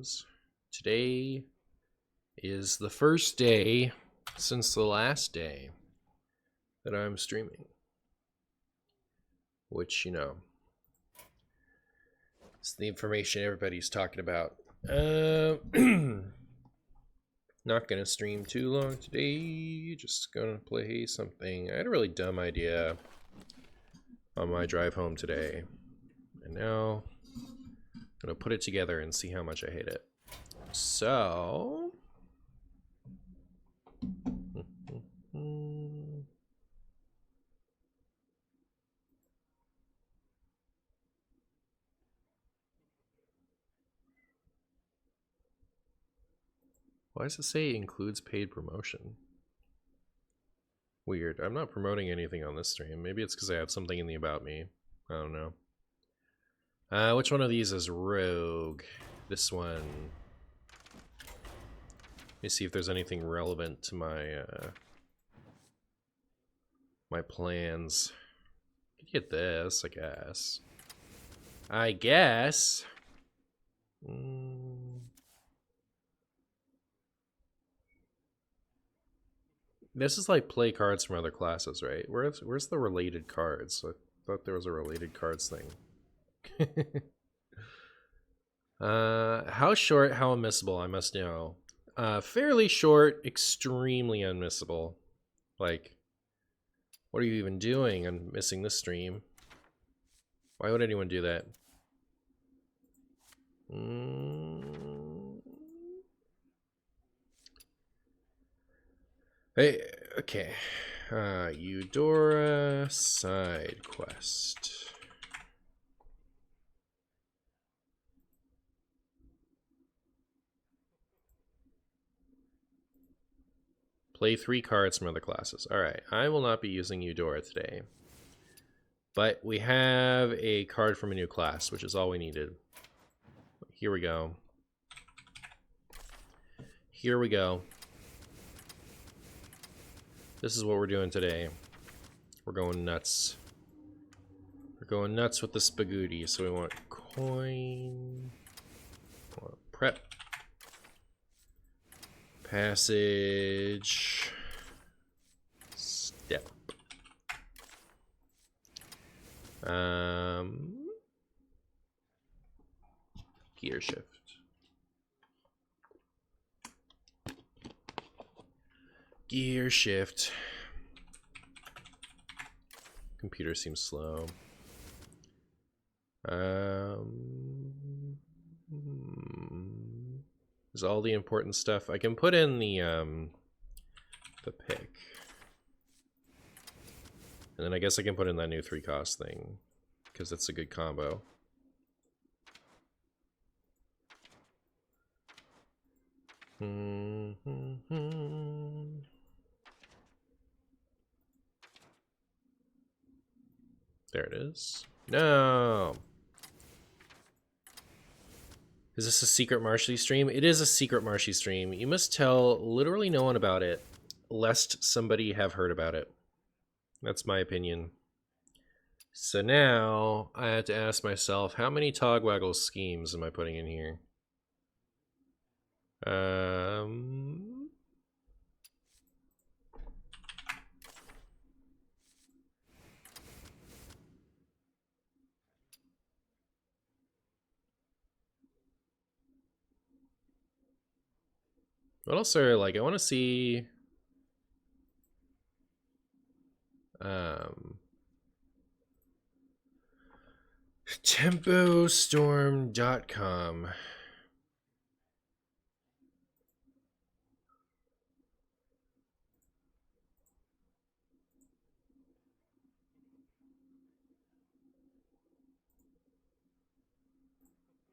friends. Today is the first day since the last day that I'm streaming. Which, you know, it's the information everybody's talking about. Not gonna stream too long today. Just gonna play something. I had a really dumb idea on my drive home today. And now I'm gonna put it together and see how much I hate it. So why does it say it includes paid promotion? Weird. I'm not promoting anything on this stream. Maybe it's because I have something in the about me. I don't know. Which one of these is Rogue? This one. Let me see if there's anything relevant to my my plans. I could get this, I guess. This is like play cards from other classes, right? Where's the related cards? I thought there was a related cards thing. How short, how unmissable, I must know. Fairly short, extremely unmissable. Like, what are you even doing? I'm missing this stream. Why would anyone do that? Hey, okay. Eudora side quest. Play 3 cards from other classes. Alright, I will not be using Eudora today. But we have a card from a new class, which is all we needed. Here we go. Here we go. This is what we're doing today. We're going nuts. We're going nuts with the spaghetti. So we want coin. We want prep. Passage. Step. Gear shift. Gear shift. Computer seems slow. Is all the important stuff. I can put in the pick. And then I guess I can put in that new 3 cost thing, because it's a good combo. There it is. No! Is this a secret Marshy stream? It is a secret Marshy stream. You must tell literally no one about it, lest somebody have heard about it. That's my opinion. So now I have to ask myself, how many Togwaggle schemes am I putting in here? What else are, like, I want to see TempoStorm.com.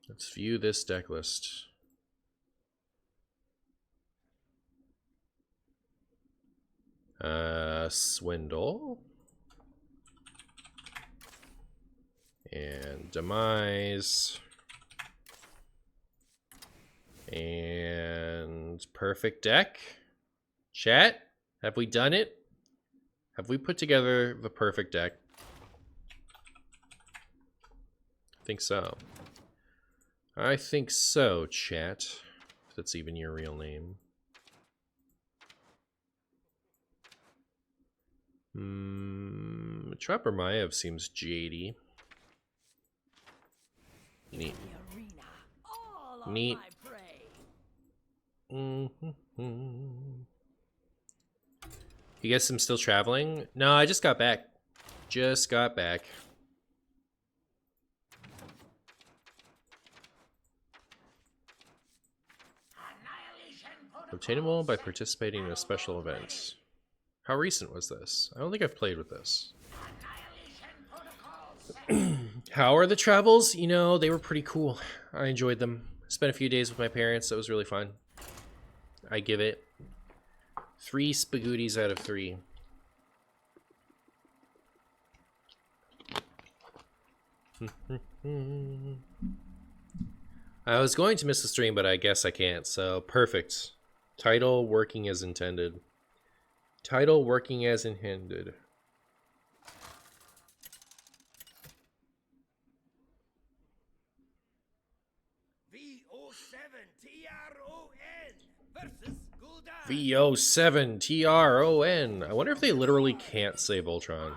Let's view this deck list. Swindle. And Demise. And Perfect Deck. Chat, have we done it? Have we put together the perfect deck? I think so. I think so, chat. If that's even your real name. Trapper Maiev seems jady. Neat. Neat. You guys am still traveling? No, I just got back. Just got back. Obtainable by participating in a special event. How recent was this? I don't think I've played with this. How are the travels? You know, they were pretty cool. I enjoyed them. Spent a few days with my parents. That was really fun. I give it 3 spagooties out of 3. I was going to miss the stream, but I guess I can't. So, perfect. Title working as intended. Title working as intended. VO7 TRON. I wonder if they literally can't save Ultron.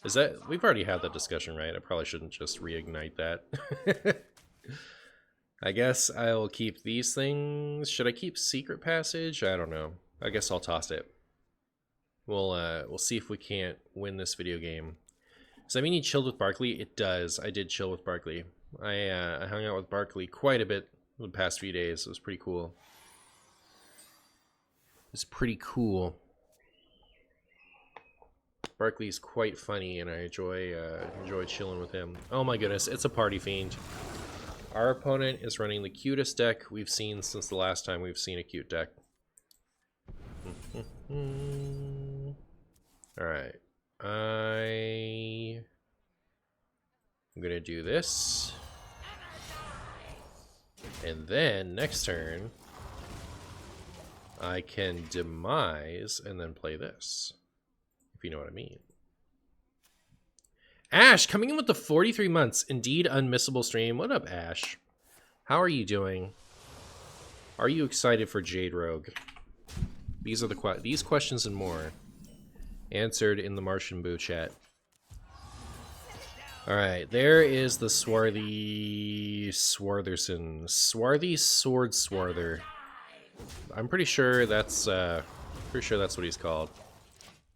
Is that... We've already had that discussion, right? I probably shouldn't just reignite that. I guess I'll keep these things. Should I keep Secret Passage? I don't know. I guess I'll toss it. We'll see if we can't win this video game. Does that mean you chilled with Barkley? It does. I did chill with Barkley. I hung out with Barkley quite a bit the past few days. It was pretty cool. It's pretty cool. Barkley's quite funny, and I enjoy chilling with him. Oh my goodness, it's a party fiend. Our opponent is running the cutest deck we've seen since the last time we've seen a cute deck. Alright. I'm gonna do this. And then, next turn, I can demise and then play this. If you know what I mean. Ash, coming in with the 43 months. Indeed, unmissable stream. What up, Ash? How are you doing? Are you excited for Jade Rogue? These are these questions and more answered in the Martian Boo chat. All right, there is the Swarthy Swartherson. Swarthy Sword Swarther. I'm pretty sure that's what he's called.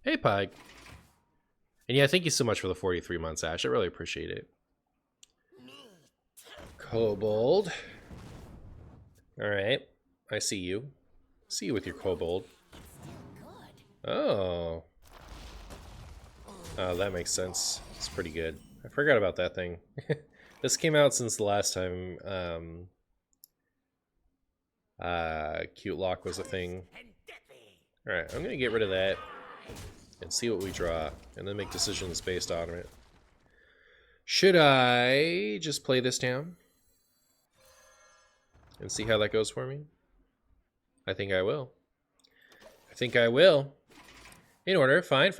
Hey, Pug. And yeah, thank you so much for the 43 months, Ash. I really appreciate it. Kobold. All right, I see you. See you with your Kobold. Oh. Oh, that makes sense. It's pretty good. I forgot about that thing. This came out since the last time Cute Lock was a thing. Alright, I'm gonna get rid of that and see what we draw, and then make decisions based on it. Should I just play this down and see how that goes for me? I think I will. I think I will. In order, fine.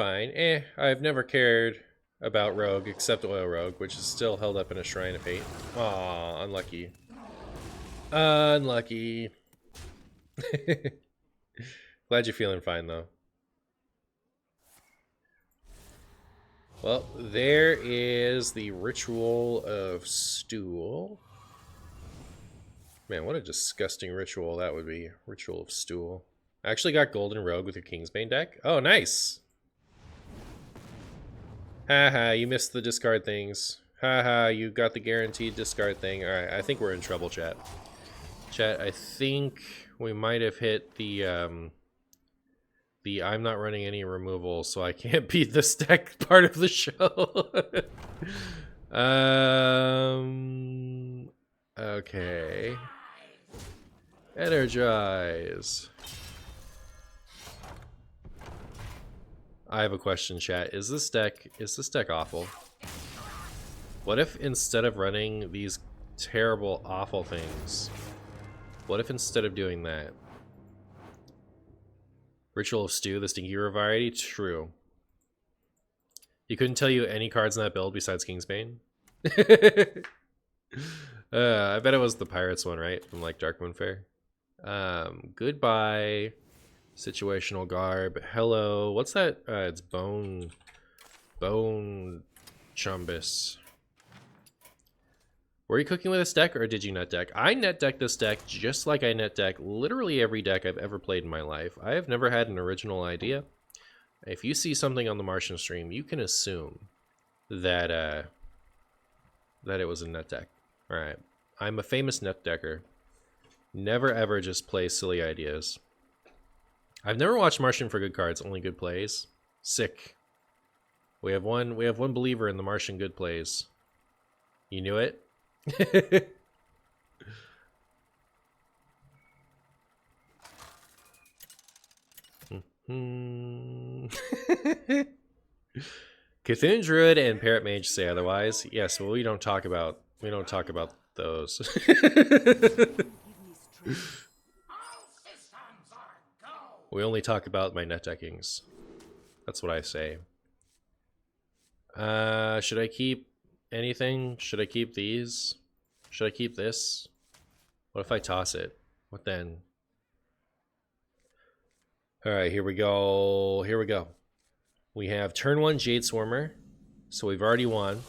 I've never cared about Rogue except Oil Rogue, which is still held up in a Shrine of Fate. Aw, unlucky. Unlucky. Glad you're feeling fine, though. Well, there is the Ritual of Stool. Man, what a disgusting ritual that would be. Ritual of Stool. I actually got Golden Rogue with your Kingsbane deck. Oh, nice! Haha, you missed the discard things. Haha, you got the guaranteed discard thing. Alright, I think we're in trouble, chat. Chat, I think we might have hit the I'm not running any removal, so I can't beat this deck part of the show. Okay. Energize. I have a question, chat. Is this deck awful? What if instead of running these terrible, awful things, what if instead of doing that, Ritual of Stew, the stinkier variety? True. You couldn't tell you any cards in that build besides Kingsbane? I bet it was the Pirates one, right? From like Darkmoon Fair. Goodbye. Situational garb. Hello. What's that? It's bone chumbus. Were you cooking with this deck, or did you net deck? I net deck this deck just like I net deck literally every deck I've ever played in my life. I have never had an original idea. If you see something on the Martian stream, you can assume that that it was a net deck. All right, I'm a famous net decker. Never ever just play silly ideas. I've never watched Martian for good cards, only good plays. Sick. We have one believer in the Martian good plays. You knew it? Cthulhu Druid and Parrot Mage say otherwise. Yes, well we don't talk about those. We only talk about my net deckings. That's what I say. Should I keep anything? Should I keep these? Should I keep this? What if I toss it? What then? Alright, here we go. Here we go. We have turn 1 Jade Swarmer. So we've already won.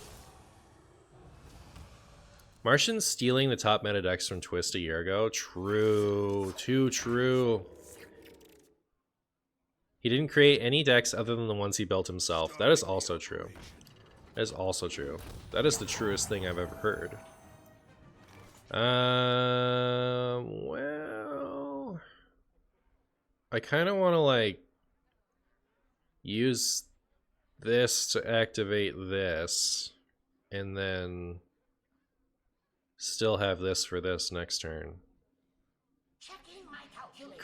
Martian's stealing the top meta decks from Twist a year ago. True. Too true. He didn't create any decks other than the ones he built himself. That is also true. That is also true. That is the truest thing I've ever heard. Well, I kind of want to like use this to activate this, and then still have this for this next turn.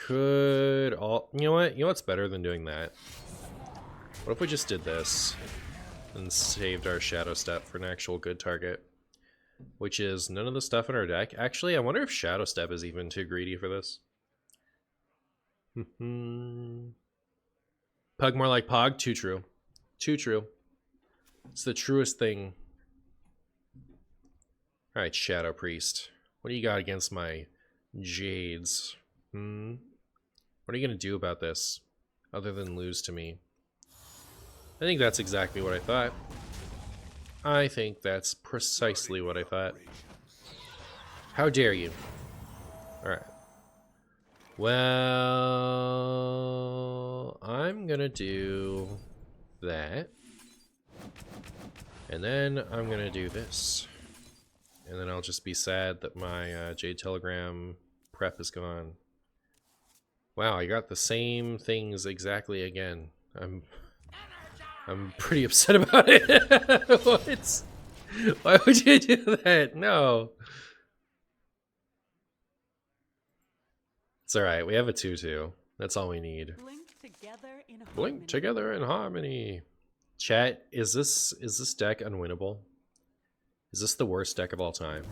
Could all, you know what? You know what's better than doing that? What if we just did this and saved our Shadow Step for an actual good target? Which is none of the stuff in our deck. Actually, I wonder if Shadow Step is even too greedy for this. Pug more like Pog? Too true. Too true. It's the truest thing. Alright, Shadow Priest. What do you got against my Jades? What are you going to do about this? Other than lose to me? I think that's exactly what I thought. I think that's precisely what I thought. How dare you? Alright. Well, I'm gonna do that. And then I'm gonna do this. And then I'll just be sad that my Jade Telegram prep is gone. Wow, I got the same things exactly again. I'm pretty upset about it. What? Why would you do that? No. It's alright, we have a 2-2. That's all we need. Blink together in harmony. Chat, is this deck unwinnable? Is this the worst deck of all time?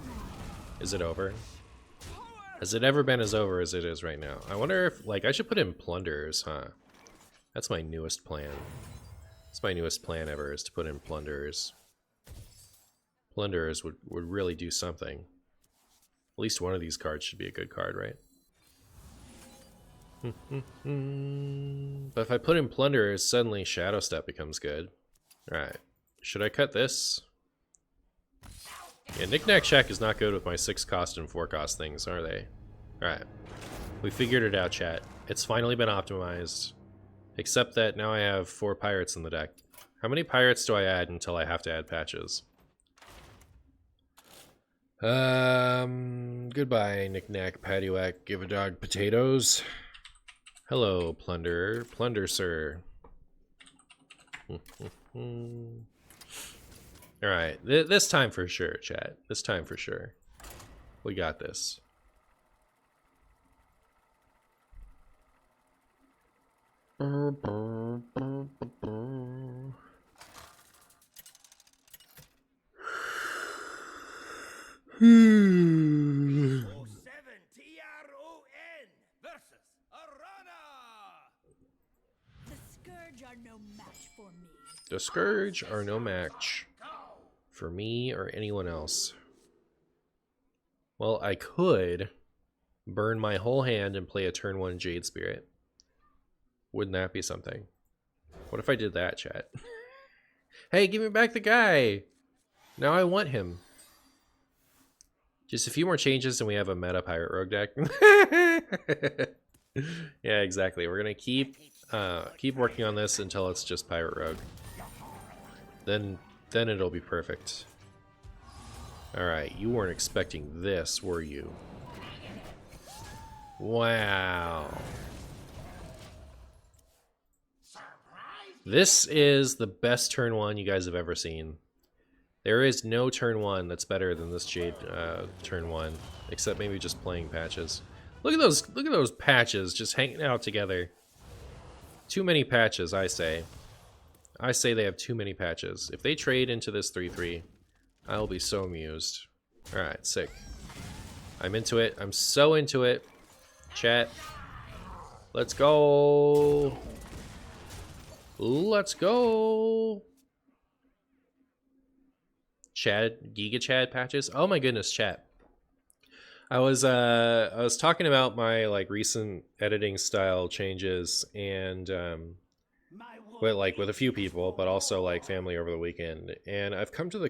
Is it over? Has it ever been as over as it is right now? I wonder if, like, I should put in Plunderers, huh? That's my newest plan. That's my newest plan ever, is to put in Plunderers. Plunderers would really do something. At least one of these cards should be a good card, right? But if I put in Plunderers, suddenly Shadow Step becomes good. Alright. Should I cut this? Yeah, Knick-Knack Check is not good with my 6 cost and 4 cost things, are they? Alright. We figured it out, chat. It's finally been optimized. Except that now I have 4 pirates in the deck. How many pirates do I add until I have to add patches? Goodbye, Knick-Knack, Paddywhack, give a dog potatoes. Hello, Plunderer. Plunder, sir. Alright, this time for sure, chat. This time for sure. We got this. The Scourge are no match for me or anyone else. Well, I could burn my whole hand and play a turn 1 Jade Spirit. Wouldn't that be something? What if I did that, chat? Hey, give me back the guy! Now I want him. Just a few more changes and we have a meta Pirate Rogue deck. Yeah, exactly. We're gonna keep working on this until it's just Pirate Rogue. Then it'll be perfect. Alright, you weren't expecting this, were you? Wow. This is the best turn 1 you guys have ever seen. There is no turn 1 that's better than this Jade turn 1, except maybe just playing patches. Look at those patches just hanging out together. Too many patches, I say. I say they have too many patches. If they trade into this 3/3, I'll be so amused. Alright, sick. I'm into it. I'm so into it. Chat. Let's go. Let's go. Chad, Giga Chad patches. Oh my goodness, chat. I was talking about my like recent editing style changes and with a few people, but also like family over the weekend. And I've come to the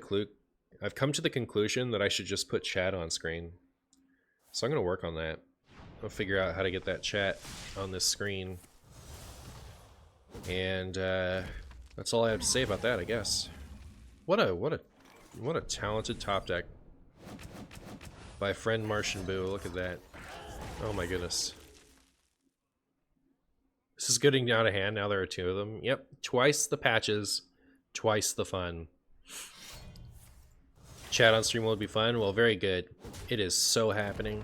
conclusion that I should just put chat on screen. So I'm gonna work on that. I'll figure out how to get that chat on this screen. And that's all I have to say about that, I guess. What a talented top deck by friend Martian Boo. Look at that. Oh my goodness. This is getting out of hand. Now there are 2 of them. Yep, twice the patches, twice the fun. Chat on stream will be fun. Well, very good. It is so happening.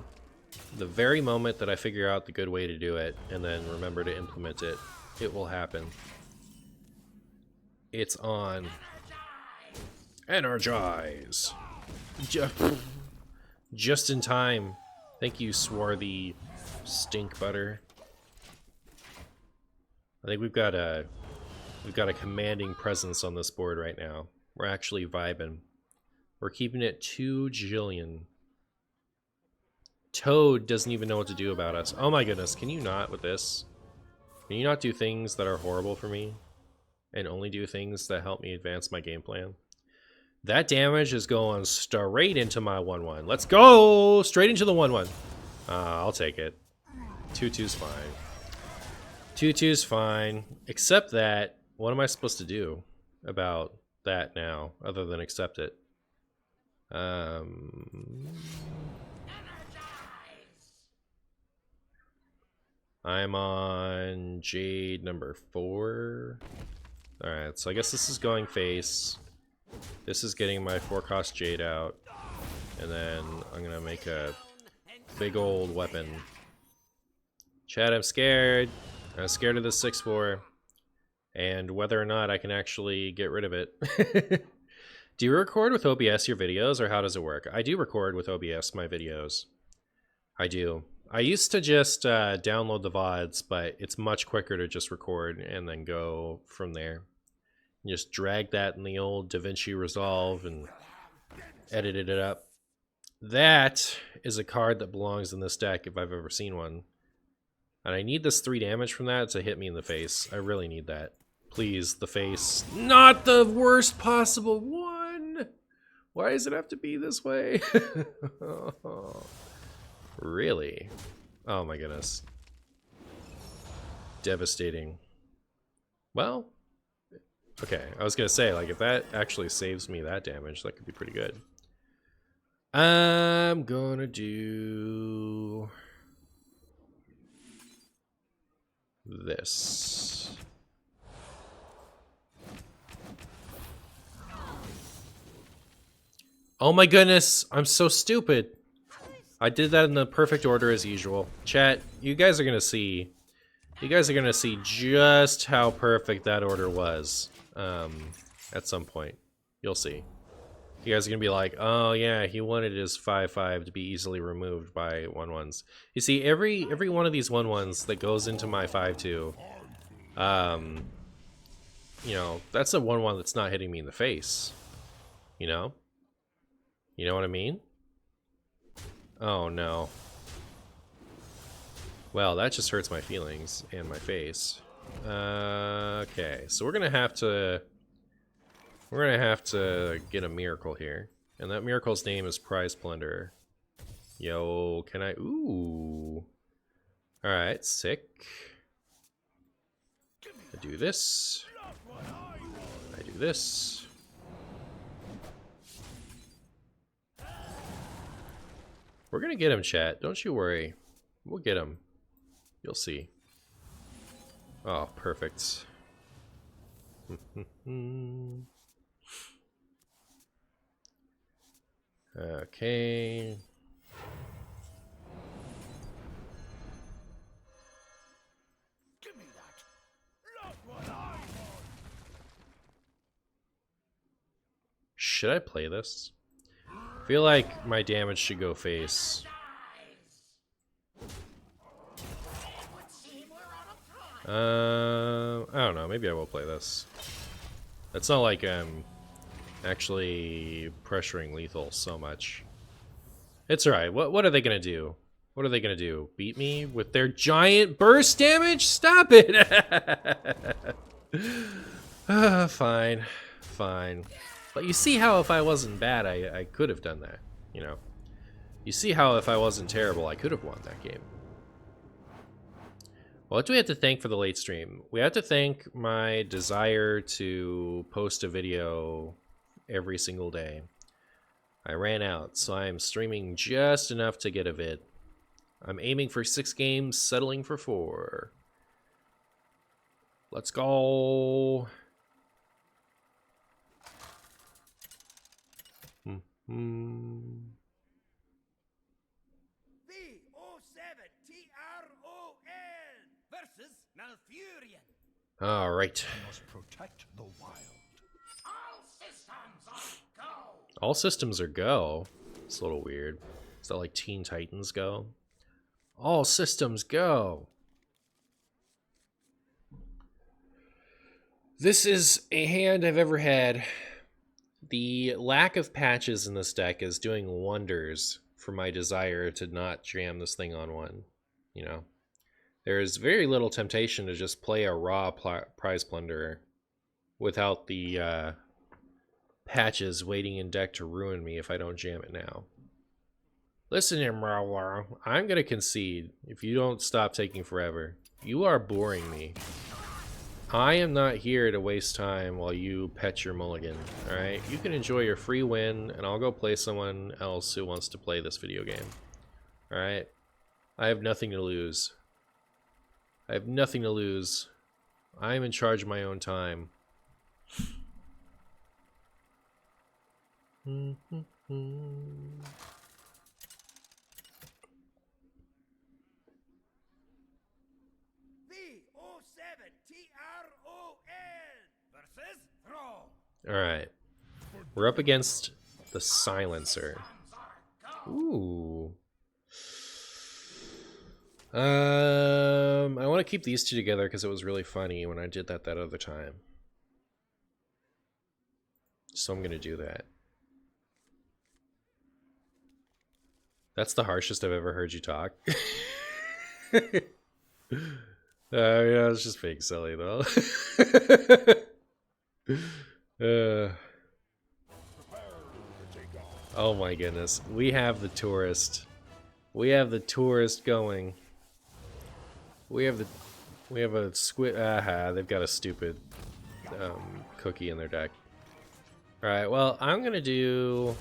The very moment that I figure out the good way to do it and then remember to implement it, it will happen. It's on. Energize. Just in time. Thank you, swarthy stink butter. I think we've got a commanding presence on this board right now. We're actually vibing. We're keeping it 2 jillion. Toad doesn't even know what to do about us. Oh my goodness, can you not with this? Can you not do things that are horrible for me? And only do things that help me advance my game plan? That damage is going straight into my 1/1. Let's go! Straight into the 1/1. I'll take it. 2/2's fine. 2/2's fine. Except that, what am I supposed to do about that now, other than accept it? I'm on Jade number 4. Alright, so I guess this is going face. This is getting my 4-cost Jade out. And then I'm gonna make a big old weapon. Chat, I'm scared. I'm scared of this 6/4. And whether or not I can actually get rid of it. Do you record with OBS your videos, or how does it work? I do record with OBS my videos. I do. I used to just download the VODs, but it's much quicker to just record and then go from there. Just drag that in the old DaVinci Resolve and edit it up. That is a card that belongs in this deck if I've ever seen one. And I need this 3 damage from that to hit me in the face. I really need that. Please, the face. Not the worst possible one! Why does it have to be this way? Really? Oh my goodness. Devastating. Well, okay, I was gonna say, like, if that actually saves me that damage, that could be pretty good. I'm gonna do this. Oh my goodness, I'm so stupid. I did that in the perfect order as usual. Chat, you guys are gonna see just how perfect that order was at some point. You'll see. You guys are gonna be like, oh yeah, he wanted his 5/5 to be easily removed by 1/1s. You see, every one of these 1/1s that goes into my 5/2, you know, that's a 1/1 that's not hitting me in the face. You know? You know what I mean? Oh no. Well, that just hurts my feelings and my face. Okay, so we're gonna have to get a miracle here, and that miracle's name is Prize Plunderer. Yo, can I? Ooh. All right, sick. I do this. I do this. We're gonna get him, chat. Don't you worry. We'll get him. You'll see. Oh, perfect. Okay. Give me that. Look what I want. Should I play this? I feel like my damage should go face. I don't know. Maybe I will play this. It's not like I'm actually pressuring lethal so much. It's alright. What are they gonna do? What are they gonna do? Beat me with their giant burst damage? Stop it! Fine. Fine. But you see how if I wasn't bad, I could have done that, you know? You see how if I wasn't terrible, I could have won that game. What do we have to thank for the late stream? We have to thank my desire to post a video every single day. I ran out, so I am streaming just enough to get a vid. I'm aiming for 6 games, settling for 4. Let's go. Versus Malfurion. All right. Must protect the wild. All systems are go. All systems are go. It's a little weird. Is that like Teen Titans Go? All systems go. This is a hand I've ever had. The lack of patches in this deck is doing wonders for my desire to not jam this thing on one, you know? There's very little temptation to just play a raw Prize Plunderer without the patches waiting in deck to ruin me if I don't jam it now. Listen here, Marwar. I'm going to concede if you don't stop taking forever. You are boring me. I am not here to waste time while you pet your mulligan, alright? You can enjoy your free win, and I'll go play someone else who wants to play this video game. Alright? I have nothing to lose. I have nothing to lose. I am in charge of my own time. Versus Throw. Alright. We're up against the Silencer. Ooh. I want to keep these two together because it was really funny when I did that other time. So I'm going to do that. That's the harshest I've ever heard you talk. Yeah, it's just being silly though. Oh my goodness. We have the tourist. We have the tourist going. We have a squid. Aha, they've got a stupid cookie in their deck. Alright, well, I'm gonna do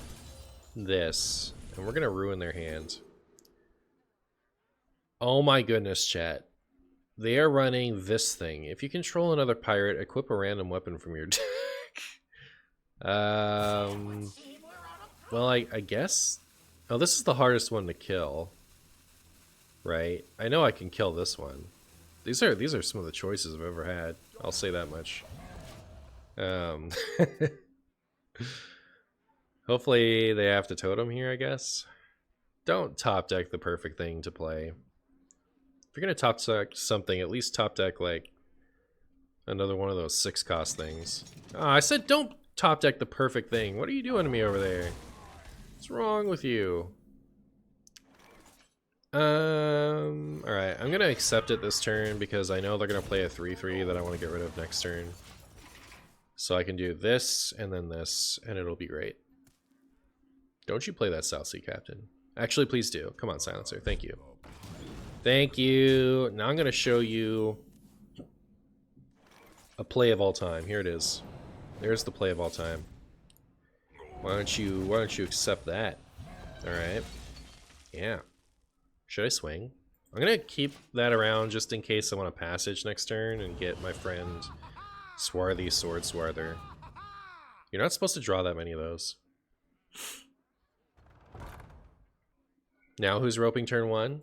this, and we're gonna ruin their hand. Oh my goodness, chat. They are running this thing. If you control another pirate, equip a random weapon from your deck. Well, I guess. Oh, this is the hardest one to kill. Right? I know I can kill this one. These are some of the choices I've ever had. I'll say that much. Hopefully they have to totem here, I guess. Don't top deck the perfect thing to play. If you're gonna top deck something, at least top deck like another one of those 6-cost things. Oh, I said don't top deck the perfect thing. What are you doing to me over there? What's wrong with you? Alright, I'm gonna accept it this turn because I know they're gonna play a 3-3 that I want to get rid of next turn. So I can do this and then this, and it'll be great. Don't you play that South Sea Captain. Actually, please do. Come on, Silencer. Thank you. Thank you. Now I'm gonna show you a play of all time. Here it is. There's the play of all time. Why don't you accept that? Alright. Yeah. Should I swing? I'm gonna keep that around just in case I want a passage next turn and get my friend Swarthy Sword Swarther. You're not supposed to draw that many of those. Now who's roping turn 1?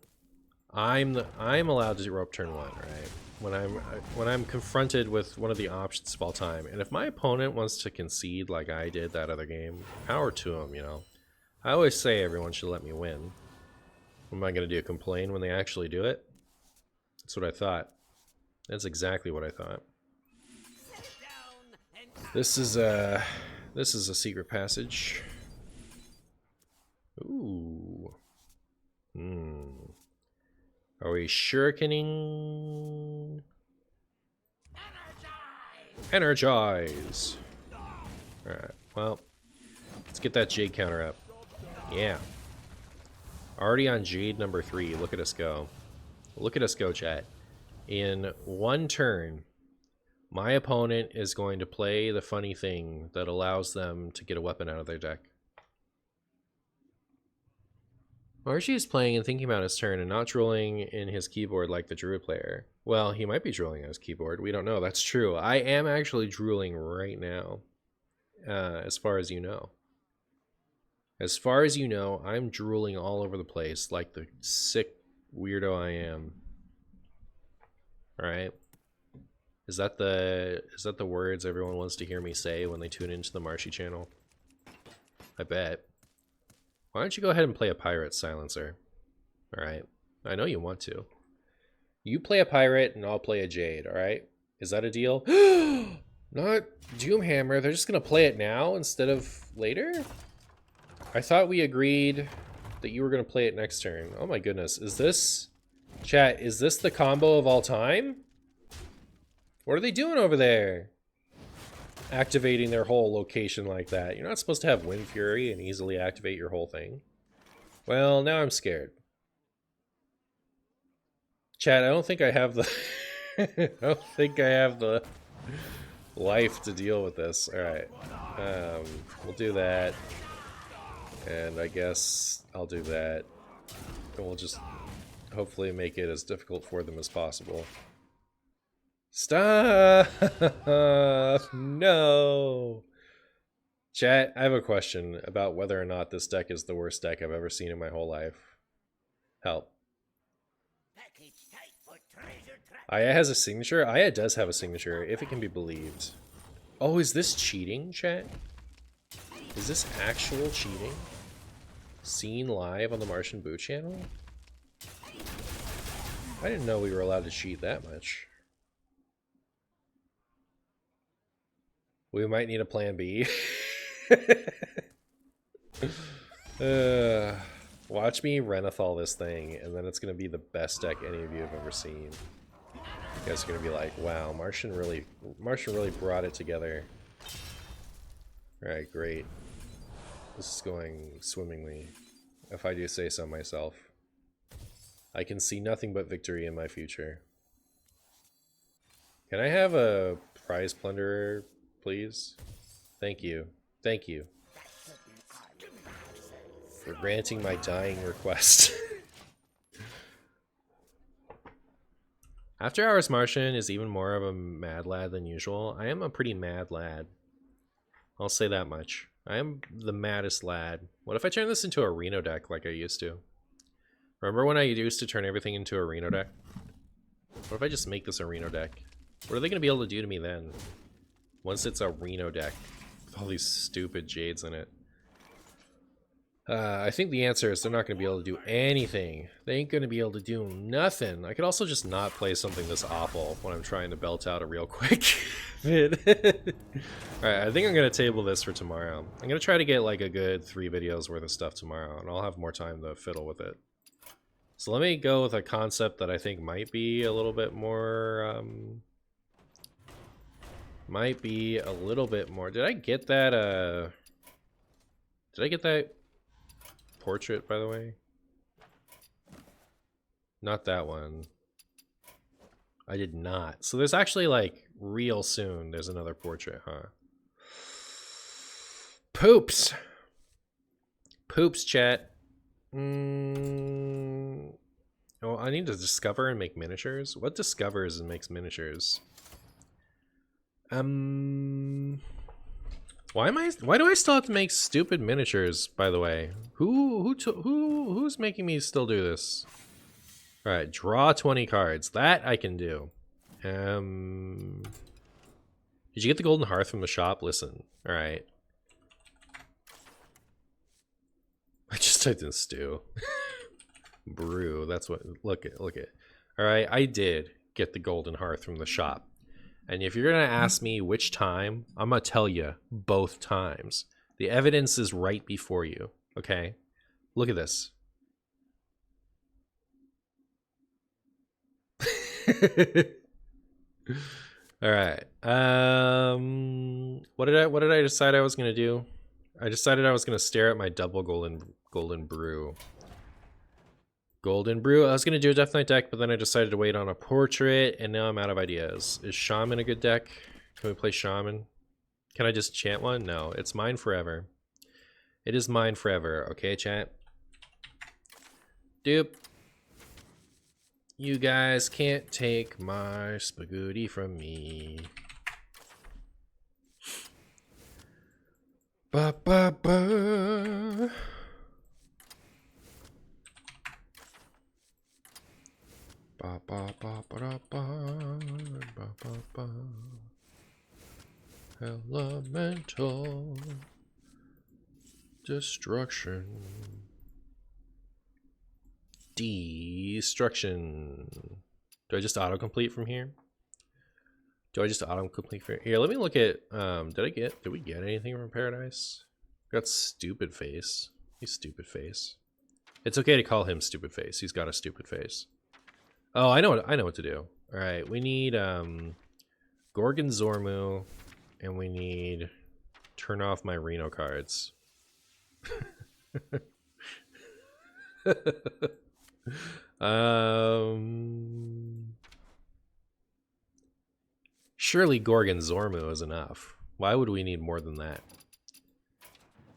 I'm allowed to rope turn 1, right? When I'm confronted with one of the options of all time, and if my opponent wants to concede like I did that other game, power to him, you know. I always say everyone should let me win. What am I gonna do? Complain when they actually do it? That's what I thought. That's exactly what I thought. This is a secret passage. Ooh. Are we shurikening? Energize! Alright, well, let's get that Jade counter up. Yeah. Already on Jade number 3. Look at us go. Look at us go, chat. In one turn, my opponent is going to play the funny thing that allows them to get a weapon out of their deck. Marshy is playing and thinking about his turn and not drooling in his keyboard like the Druid player. Well, he might be drooling on his keyboard. We don't know. That's true. I am actually drooling right now, as far as you know. As far as you know, I'm drooling all over the place like the sick weirdo I am. Alright? Is that the words everyone wants to hear me say when they tune into the Marshy channel? I bet. Why don't you go ahead and play a pirate, Silencer? Alright. I know you want to. You play a pirate and I'll play a Jade, alright? Is that a deal? Not Doomhammer. They're just gonna play it now instead of later? I thought we agreed that you were gonna play it next turn. Oh my goodness. Is this... Chat, is this the combo of all time? What are they doing over there? Activating their whole location like that. You're not supposed to have Wind Fury and easily activate your whole thing. Well, now I'm scared. Chat, I don't think I have the... I don't think I have the life to deal with this. Alright. We'll do that. And I guess I'll do that. And we'll just hopefully make it as difficult for them as possible. Stop! No! Chat, I have a question about whether or not this deck is the worst deck I've ever seen in my whole life. Help. Aya has a signature? Aya does have a signature, if it can be believed. Oh, is this cheating, chat? Is this actual cheating? Seen live on the Martian Boo channel? I didn't know we were allowed to cheat that much. We might need a plan B. Watch me Renethal this thing, and then it's going to be the best deck any of you have ever seen. You guys are going to be like, wow, Martian really brought it together. Alright, great. This is going swimmingly, if I do say so myself. I can see nothing but victory in my future. Can I have a prize plunderer, please? Thank you. Thank you for granting my dying request. After Hours Martian is even more of a mad lad than usual. I am a pretty mad lad. I'll say that much. I am the maddest lad. What if I turn this into a Reno deck like I used to? Remember when I used to turn everything into a Reno deck? What if I just make this a Reno deck? What are they going to be able to do to me then? Once it's a Reno deck with all these stupid Jades in it. I think the answer is they're not going to be able to do anything. They ain't going to be able to do nothing. I could also just not play something this awful when I'm trying to belt out a real quick vid. Alright, I think I'm going to table this for tomorrow. I'm going to try to get like a good 3 videos worth of stuff tomorrow, and I'll have more time to fiddle with it. So let me go with a concept that I think might be a little bit more... Did I get that, Did I get that portrait, by the way? Not that one. I did not. So there's actually, like, real soon, there's another portrait, huh? Poops! Poops, chat. Oh, I need to discover and make miniatures? What discovers and makes miniatures? Why do I still have to make stupid miniatures, by the way? Who's making me still do this? All right, draw 20 cards. That I can do. Did you get the golden hearth from the shop? Listen. All right. I just typed in stew. Brew. That's what. Look at. All right, I did get the golden hearth from the shop. And if you're going to ask me which time, I'm going to tell you both times. The evidence is right before you, okay? Look at this. All right. What did I decide I was going to do? I decided I was going to stare at my double golden brew. Golden brew. I was going to do a Death Knight deck, but then I decided to wait on a portrait, and now I'm out of ideas. Is Shaman a good deck? Can we play Shaman? Can I just chant one? No, it's mine forever. It is mine forever. Okay, chat? Dupe. You guys can't take my spaghetti from me. Ba ba ba. Ba ba ba ba ba ba ba ba. Elemental destruction. Destruction. Do I just autocomplete from here? Here, let me look at did we get anything from Paradise? Got Stupid Face. He's Stupid Face. It's okay to call him Stupid Face. He's got a stupid face. Oh, I know what to do. Alright, we need Gorgon Zormu, and we need turn off my Reno cards. Surely Gorgon Zormu is enough. Why would we need more than that?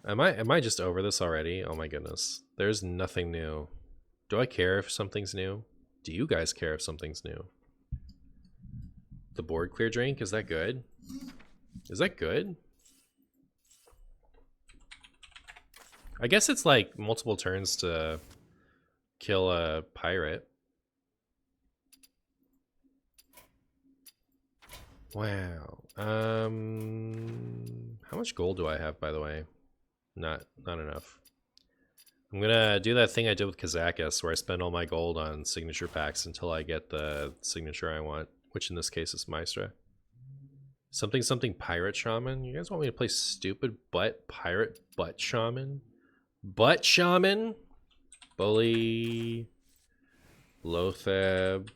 Am I just over this already? Oh my goodness. There's nothing new. Do I care if something's new? Do you guys care if something's new? The board clear drink, is that good? Is that good? I guess it's like multiple turns to kill a pirate. Wow. How much gold do I have, by the way? Not enough. I'm gonna do that thing I did with Kazakis, where I spend all my gold on signature packs until I get the signature I want, which in this case is Maestra. Something pirate shaman? You guys want me to play stupid pirate butt shaman? Butt shaman? Bully. Lothab.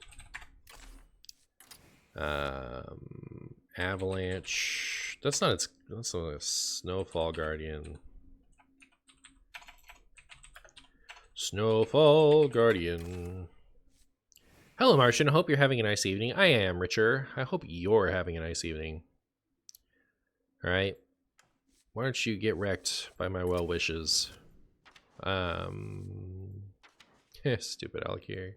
Avalanche. That's a Snowfall Guardian. Snowfall Guardian. Hello, Martian. I hope you're having a nice evening. I am, Richer. I hope you're having a nice evening. Alright. Why don't you get wrecked by my well wishes? Stupid Alkir.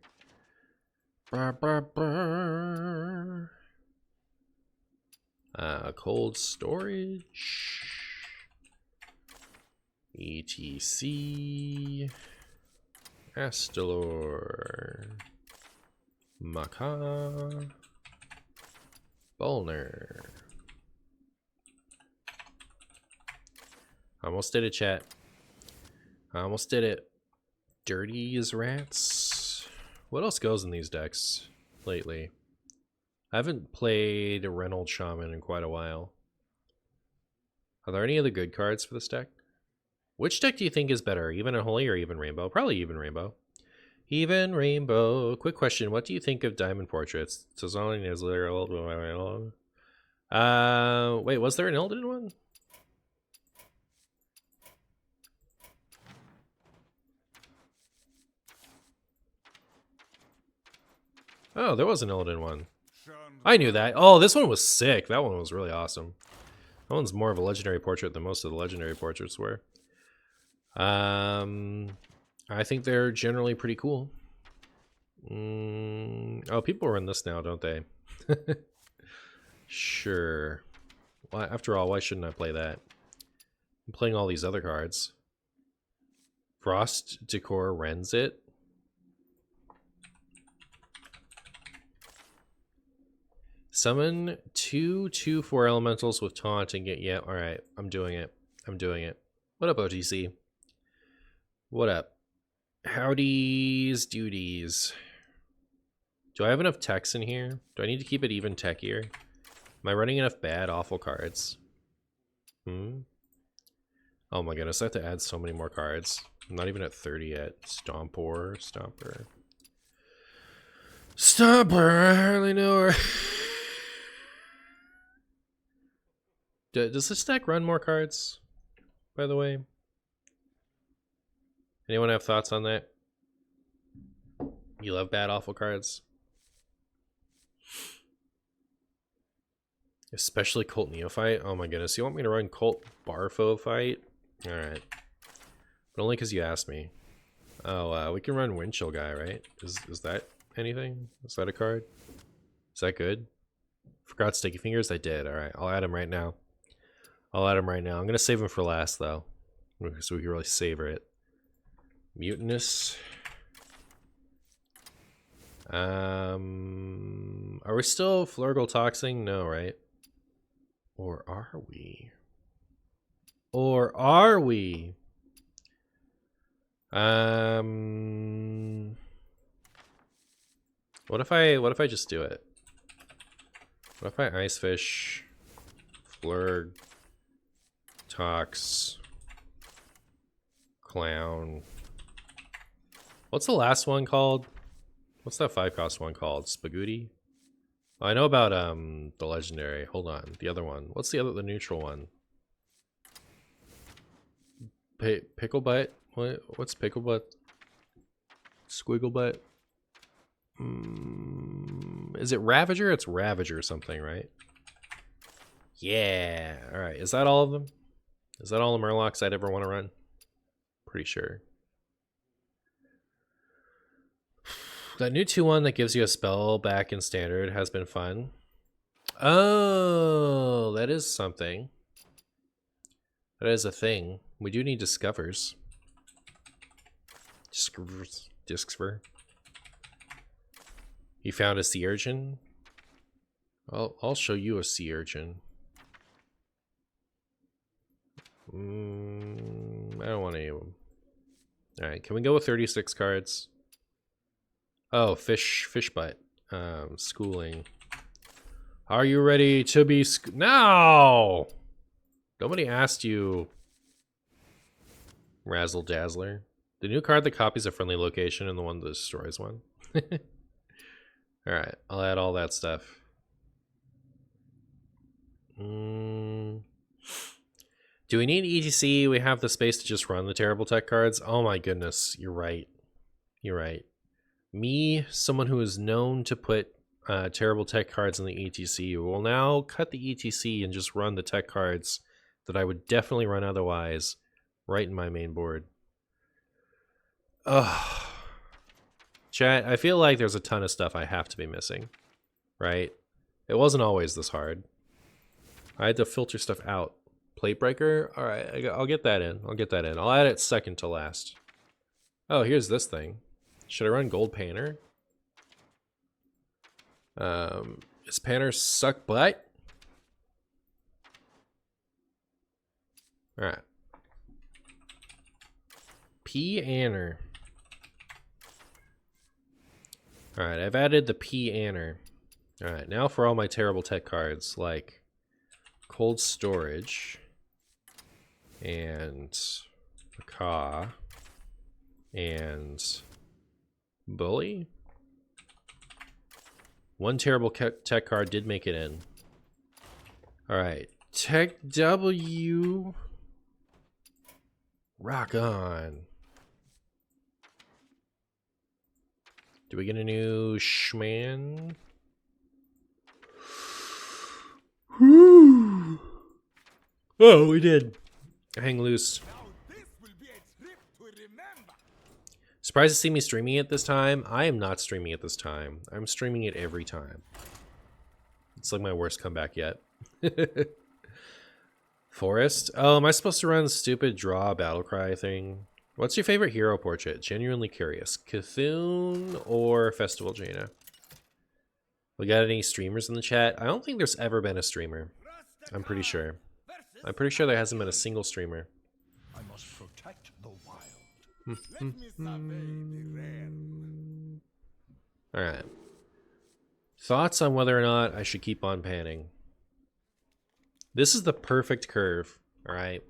Cold storage. ETC. Astalor. Maka. Bolner. Almost did it, chat. I almost did it. Dirty as rats. What else goes in these decks lately? I haven't played a Reno Shaman in quite a while. Are there any other good cards for this deck? Which deck do you think is better? Even Unholy or Even Rainbow? Probably Even Rainbow. Even rainbow. Quick question: what do you think of diamond portraits? Wait, was there an Illidan one? Oh, there was an Illidan one. I knew that. Oh, this one was sick. That one was really awesome. That one's more of a legendary portrait than most of the legendary portraits were. I think they're generally pretty cool. Oh, people run this now, don't they? Sure. Well, after all, why shouldn't I play that? I'm playing all these other cards. Frost Decor rends it. Summon 2/2/4 elementals with taunt and get, yeah, alright. I'm doing it. I'm doing it. What up, OTC? What up? Howdy's duties. Do I have enough techs in here? Do I need to keep it even techier? Am I running enough bad, awful cards? Oh my goodness, I have to add so many more cards. I'm not even at 30 yet. Stomper. I hardly know her. Does this deck run more cards, by the way? Anyone have thoughts on that? You love bad, awful cards? Especially Colt Neophyte? Oh my goodness, you want me to run Colt Barfo Fight? Alright. But only because you asked me. Oh, we can run Windchill Guy, right? Is that anything? Is that a card? Is that good? Forgot Sticky Fingers? I did. Alright, I'll add him right now. I'm going to save him for last, though. So we can really savor it. Mutinous. Are we still Flurgle Toxing? No, right? Or are we? What if I just do it? What if I Ice Fish, Flurg, Tox, Clown. What's the last one called? What's that 5-cost one called? Spagooty? Oh, I know about the legendary. Hold on, the other one. What's the neutral one? Pickle Butt? What's Pickle Butt? Squiggle Butt? Is it Ravager? It's Ravager or something, right? Yeah. All right. Is that all of them? Is that all the Murlocs I'd ever want to run? Pretty sure. That new 2/1 that gives you a spell back in standard has been fun. Oh, that is something. That is a thing. We do need Discovers. Discover. You found a sea urchin? I'll show you a sea urchin. I don't want any of them. Alright, can we go with 36 cards? Oh, fish butt. Schooling. Are you ready to be No! Nobody asked you. Razzle Dazzler. The new card that copies a friendly location and the one that destroys one. Alright, I'll add all that stuff. Do we need ETC? We have the space to just run the terrible tech cards. Oh my goodness, you're right. You're right. Me, someone who is known to put terrible tech cards in the ETC, will now cut the ETC and just run the tech cards that I would definitely run otherwise right in my main board. Ugh. Chat, I feel like there's a ton of stuff I have to be missing, right? It wasn't always this hard. I had to filter stuff out. Plate breaker? All right, I'll get that in. I'll add it second to last. Oh, here's this thing. Should I run Gold Panner? Is Panner suck butt? All right. P-Anner. All right, I've added the P-Anner. All right, now for all my terrible tech cards, like Cold Storage and Macaw and Bully? One terrible tech card did make it in. Alright. Tech W. Rock on. Do we get a new Shaman? Oh, we did. Hang loose. Surprised to see me streaming it this time. I am not streaming it this time. I'm streaming it every time. It's like my worst comeback yet. Forest? Oh, am I supposed to run the stupid draw battlecry thing? What's your favorite hero portrait? Genuinely curious. Cthulhu or Festival Jaina? We got any streamers in the chat? I don't think there's ever been a streamer. I'm pretty sure. I'm pretty sure there hasn't been a single streamer. I must protect the wild. Let me survey the rare. Alright. Thoughts on whether or not I should keep on panning? This is the perfect curve. Alright.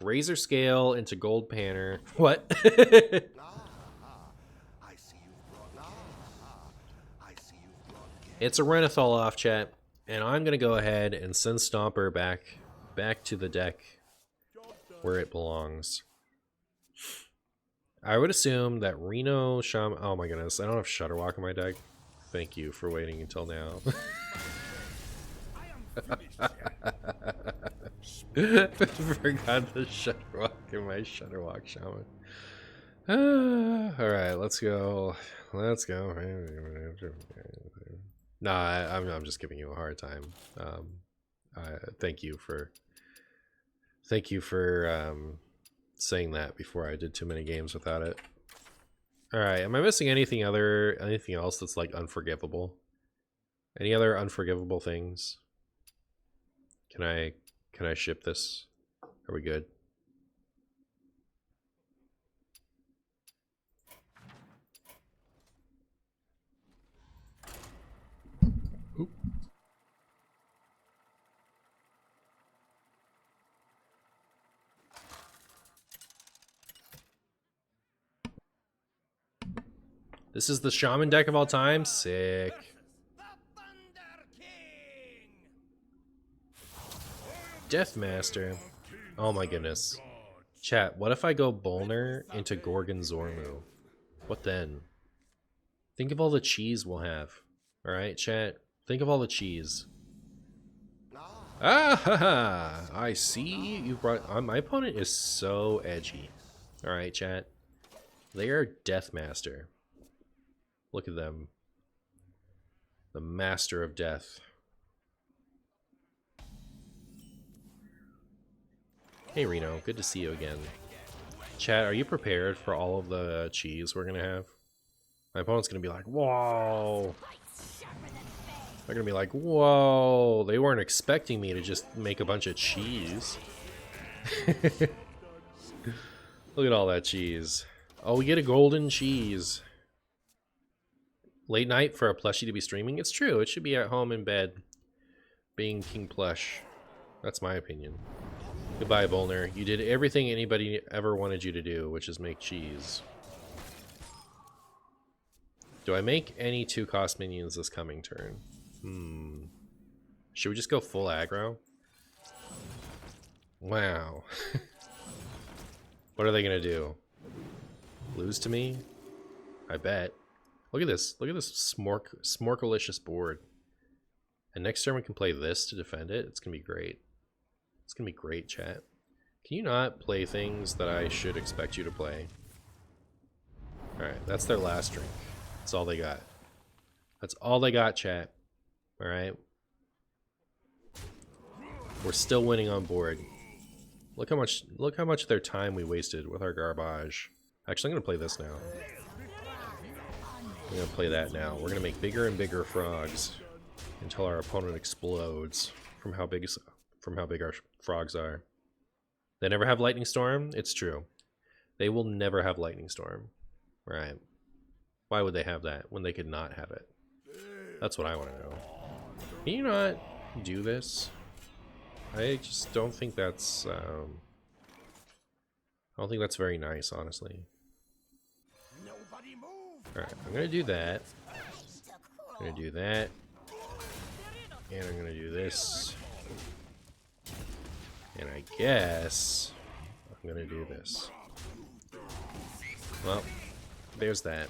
Razor scale into gold panner. What? It's a Renathal off, chat. And I'm going to go ahead and send Stomper back to the deck where it belongs. I would assume that Reno, Shaman... Oh my goodness, I don't have Shutterwalk in my deck. Thank you for waiting until now. Forgot the Shutterwalk in my Shutterwalk Shaman. Alright, let's go. Let's go. Nah, I'm just giving you a hard time. Thank you for saying that before I did too many games without it. Alright, am I missing anything else that's like unforgivable? Any other unforgivable things? Can I ship this? Are we good? Oop. This is the Shaman deck of all time? Sick. Deathmaster. Oh my goodness. Chat, what if I go Bolner into Gorgon Zormu? What then? Think of all the cheese we'll have. Alright, chat. Think of all the cheese. Ah ha ha! I see you brought... my opponent is so edgy. Alright, chat. They are Deathmaster. Look at them. The master of death. Hey Reno, good to see you again. Chat, are you prepared for all of the cheese we're gonna have? My opponent's gonna be like, whoa! They're gonna be like, whoa! They weren't expecting me to just make a bunch of cheese. Look at all that cheese. Oh, we get a golden cheese. Late night for a plushie to be streaming? It's true, it should be at home in bed. Being King Plush. That's my opinion. Goodbye, Bolner. You did everything anybody ever wanted you to do, which is make cheese. Do I make any 2-cost minions this coming turn? Should we just go full aggro? Wow. What are they gonna do? Lose to me? I bet. Look at this. Look at this smorkalicious board. And next turn we can play this to defend it. It's gonna be great. It's gonna be great, chat. Can you not play things that I should expect you to play? Alright, that's their last drink. That's all they got. That's all they got, chat. Alright? We're still winning on board. Look how much of their time we wasted with our garbage. Actually, I'm gonna play this now. I'm gonna play that now. We're gonna make bigger and bigger frogs until our opponent explodes from how big our frogs are. They never have Lightning Storm? It's true. They will never have Lightning Storm. Right. Why would they have that when they could not have it? That's what I want to know. Can you not do this? I just don't think that's... I don't think that's very nice, honestly. Nobody move. Alright, I'm gonna do that. I'm gonna do that. And I'm gonna do this. And I guess I'm gonna do this. Well, there's that.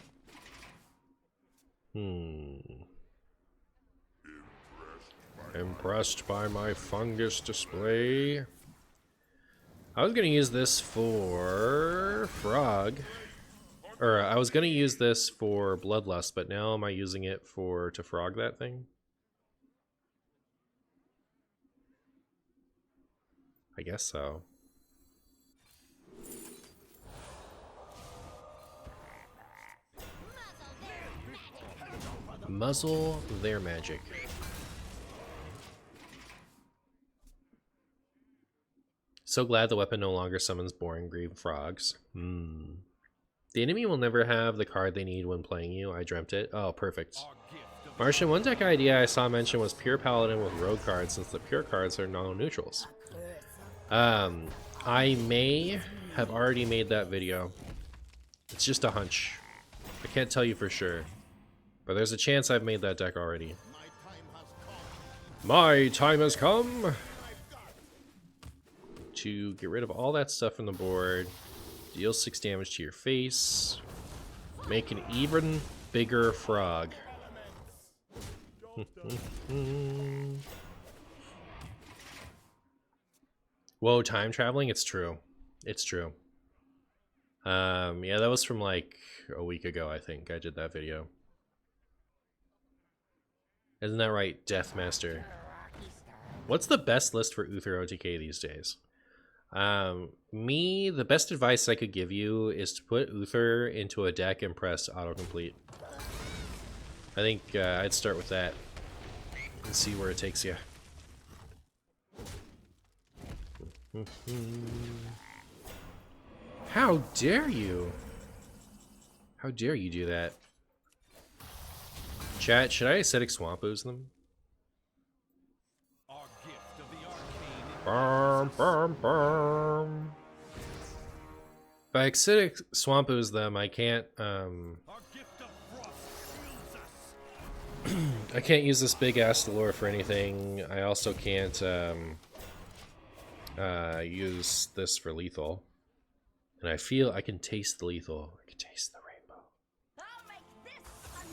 Impressed by my fungus display. I was gonna use this for frog. Or I was gonna use this for bloodlust, but now am I using it to frog that thing? I guess so. Muzzle their magic. So glad the weapon no longer summons boring green frogs. The enemy will never have the card they need when playing you. I dreamt it. Oh, perfect. Martian, one deck idea I saw mentioned was Pure Paladin with rogue cards, since the pure cards are non-neutrals. I may have already made that video. It's just a hunch. I can't tell you for sure. But there's a chance I've made that deck already. My time has come to get rid of all that stuff from the board. Deal 6 damage to your face. Make an even bigger frog. Whoa, time traveling? It's true. It's true. Yeah, that was from like a week ago, I think. I did that video. Isn't that right, Deathmaster? What's the best list for Uther OTK these days? The best advice I could give you is to put Uther into a deck and press autocomplete. I think I'd start with that and see where it takes you. How dare you? How dare you do that? Chat, should I acidic swamp ooze them? If I acidic swamp ooze them, I can't I can't use this big ass lure for anything. I also can't use this for lethal. And I feel I can taste the lethal. I can taste the rainbow.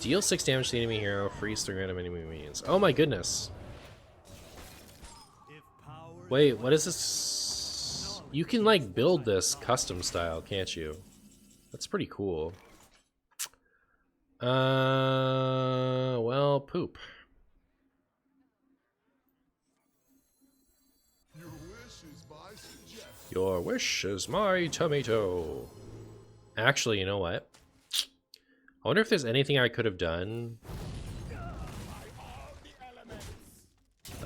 Deal 6 damage to the enemy hero, freeze 3 random enemy minions. Oh my goodness. Wait, what is this? You can like build this custom style, can't you? That's pretty cool. Well, poop. Your wish is my tomato. Actually, you know what? I wonder if there's anything I could have done.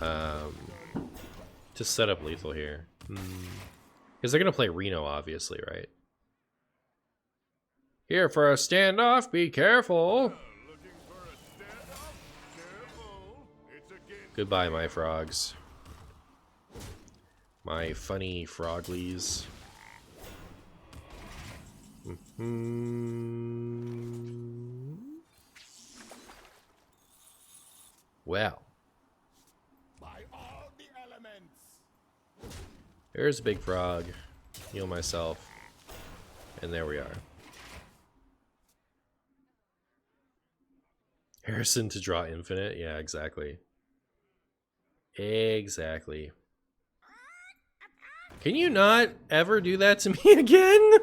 To set up lethal here. Because they're going to play Reno, obviously, right? Here for a standoff, be careful. Goodbye, my frogs. My funny froglies. Well. There's a big frog. Heal myself. And there we are. Harrison to draw infinite? Yeah, exactly. Exactly. Can you not ever do that to me again?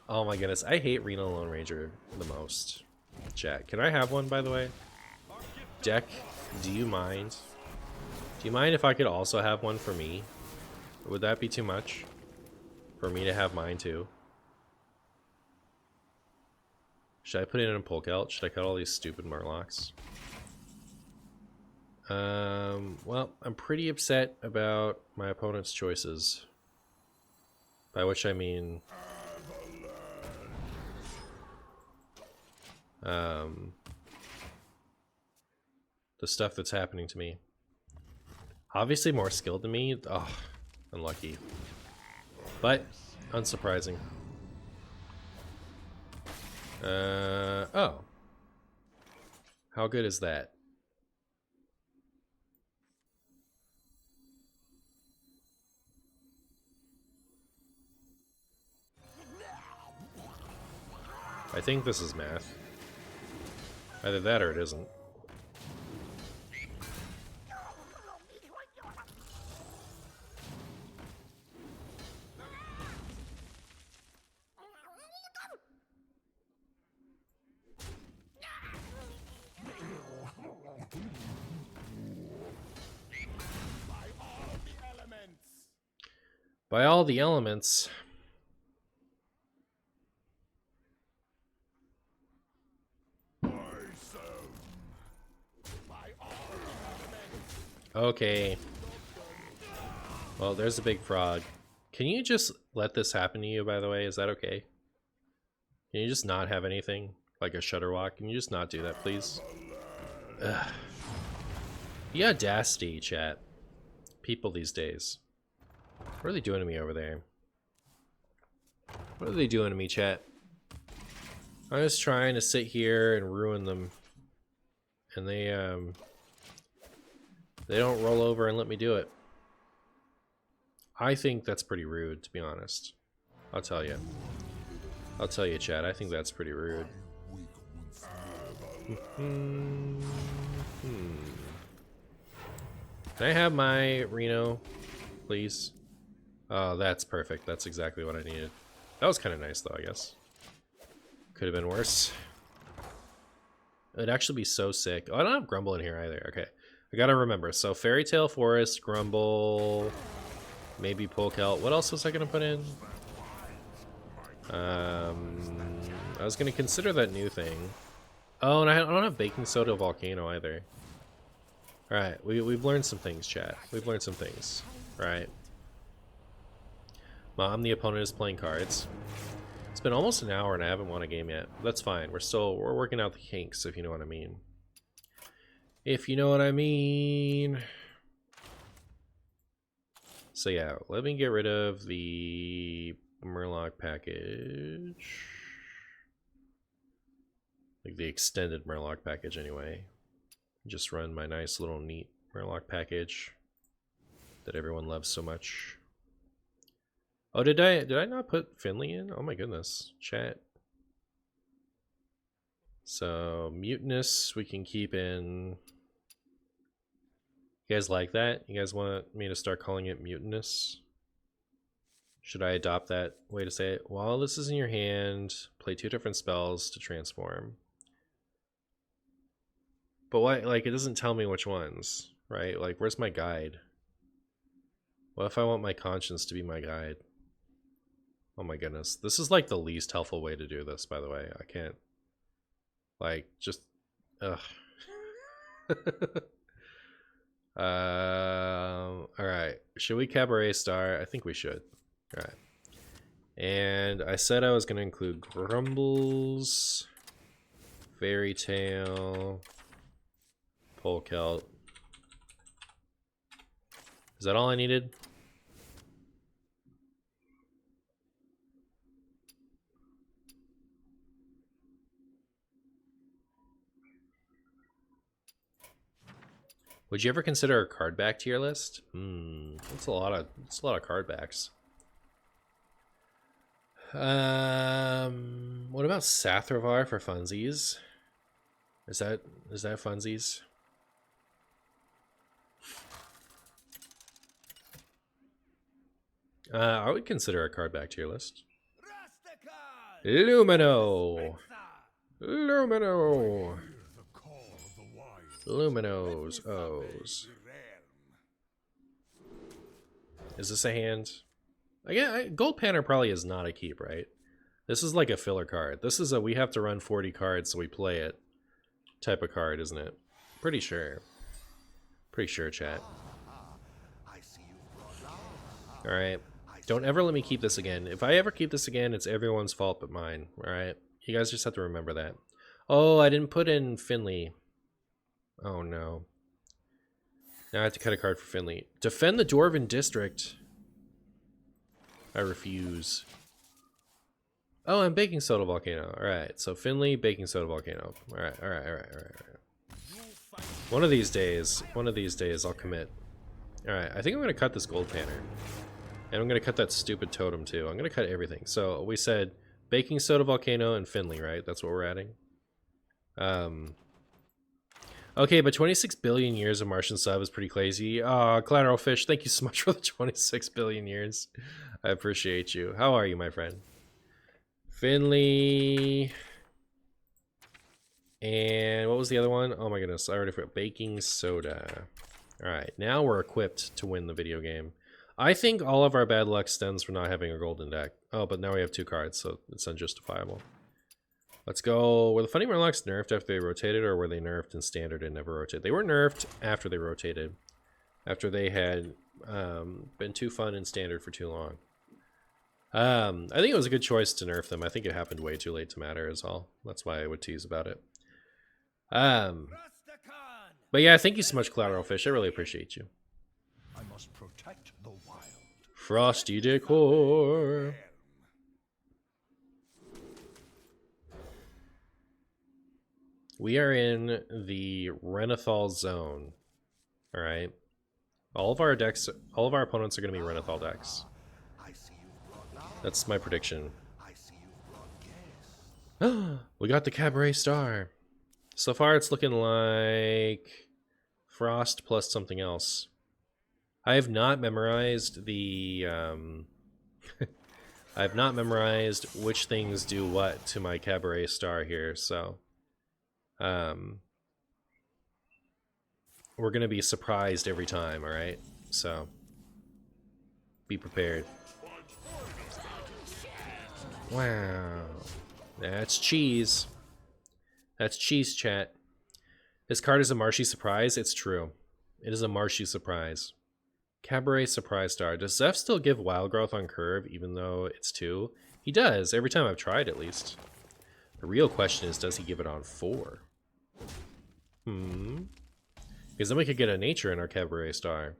Oh my goodness, I hate Reno Lone Ranger the most. Chat, can I have one, by the way? Deck, do you mind? Do you mind if I could also have one for me? Would that be too much? For me to have mine too? Should I put it in a polk out? Should I cut all these stupid Murlocs? Well, I'm pretty upset about my opponent's choices. By which I mean... the stuff that's happening to me. Obviously more skilled than me. Oh, unlucky. But, unsurprising. Oh. How good is that? I think this is math. Either that or it isn't. By all the elements. Okay. Well, there's a big frog. Can you just let this happen to you, by the way? Is that okay? Can you just not have anything? Like a shutter walk? Can you just not do that, please? Ugh. The audacity, chat. People these days. What are they doing to me over there? What are they doing to me, chat? I'm just trying to sit here and ruin them. And they don't roll over and let me do it. I think that's pretty rude, to be honest. I'll tell you. I'll tell you, chat. I think that's pretty rude. Can I have my Reno, please? Oh, that's perfect. That's exactly what I needed. That was kind of nice, though, I guess. Could have been worse. It'd actually be so sick. Oh, I don't have Grumble in here either. Okay. I gotta remember. So, Fairy Tale Forest, Grumble, maybe Polkelt. What else was I gonna put in? I was gonna consider that new thing. Oh, and I don't have Baking Soda Volcano either. Alright, we've learned some things, chat. We've learned some things. Right. Mom, the opponent, is playing cards. It's been almost an hour and I haven't won a game yet. That's fine. We're working out the kinks, if you know what I mean. If you know what I mean. So yeah, let me get rid of the Murloc package. Like the extended Murloc package anyway. Just run my nice little neat Murloc package that everyone loves so much. Oh, did I not put Finley in? Oh my goodness, chat. So Mutinous we can keep in. You guys like that? You guys want me to start calling it Mutinous? Should I adopt that way to say it? While this is in your hand, play 2 different spells to transform. But why? Like, it doesn't tell me which ones, right? Like, where's my guide? What if I want my conscience to be my guide? Oh my goodness. This is like the least helpful way to do this, by the way. I can't. Like, just. Ugh. Alright. Should we Cabaret Star? I think we should. Alright. And I said I was going to include Grumbles, Fairy Tale, Polkelt. Is that all I needed? Would you ever consider a card back to your list? That's a lot of card backs. What about Sathravar for funsies? Is that funsies? I would consider a card back to your list. Lumino! Lumino! Luminos O's. Is this a hand? Again, Gold Panner probably is not a keep, right? This is like a filler card. This is a we have to run 40 cards so we play it type of card, isn't it? Pretty sure. Pretty sure, chat. Alright. Don't ever let me keep this again. If I ever keep this again, it's everyone's fault but mine. Alright? You guys just have to remember that. Oh, I didn't put in Finley. Oh no. Now I have to cut a card for Finley. Defend the Dwarven District. I refuse. Oh, and baking soda volcano. All right, so Finley, baking soda volcano. All right. One of these days, I'll commit. All right, I think I'm gonna cut this gold panner, and I'm gonna cut that stupid totem too. I'm gonna cut everything. So we said baking soda volcano and Finley, right? That's what we're adding. Okay, but 26 billion years of Martian sub is pretty crazy. Collateral Fish, thank you so much for the 26 billion years. I appreciate you. How are you, my friend? Finley. And what was the other one? Oh my goodness, I already forgot. Baking soda. Alright, now we're equipped to win the video game. I think all of our bad luck stems from not having a golden deck. Oh, but now we have 2 cards, so it's unjustifiable. Let's go. Were the Funny Murlocs nerfed after they rotated, or were they nerfed in standard and never rotated? They were nerfed after they rotated. After they had been too fun in standard for too long. I think it was a good choice to nerf them. I think it happened way too late to matter is all. That's why I would tease about it. But yeah, thank you so much, Collateral Fish. I really appreciate you. I must protect the wild. Frosty Decor. We are in the Renethal zone. All right. All of our decks, all of our opponents are going to be Renethal decks. That's my prediction. We got the Cabaret Star. So far, it's looking like Frost plus something else. I have not memorized the. I have not memorized which things do what to my Cabaret Star here, so. We're gonna be surprised every time, all right? So, be prepared. Wow, that's cheese. That's cheese, chat. This card is a Marshy surprise. It's true. It is a Marshy surprise. Cabaret Surprise Star. Does Zeph still give Wild Growth on curve even though it's 2? He does, every time I've tried at least. The real question is, does he give it on 4? Because then we could get a nature in our Cabaret Star.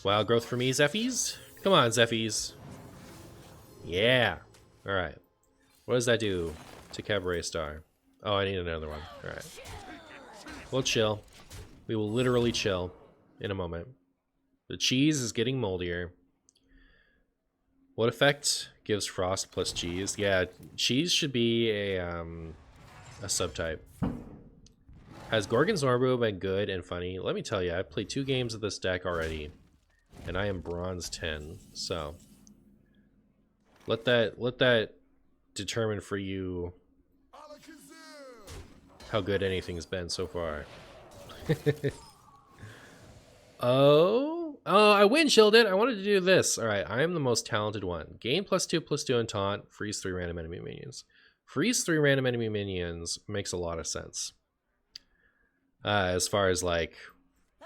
Wild Growth for me, Zephies? Come on, Zephies. Yeah. Alright. What does that do to Cabaret Star? Oh, I need another one. Alright. We'll chill. We will literally chill in a moment. The cheese is getting moldier. What effect gives Frost plus cheese? Yeah, cheese should be a subtype. Has Gorgon's Orbo been good and funny? Let me tell you, I've played 2 games of this deck already, and I am bronze 10. So let that determine for you how good anything's been so far. Oh, I wind-chilled it. I wanted to do this. All right, I am the most talented one. Gain +2/+2 and taunt. Freeze 3 random enemy minions. Freeze 3 random enemy minions makes a lot of sense. As far as like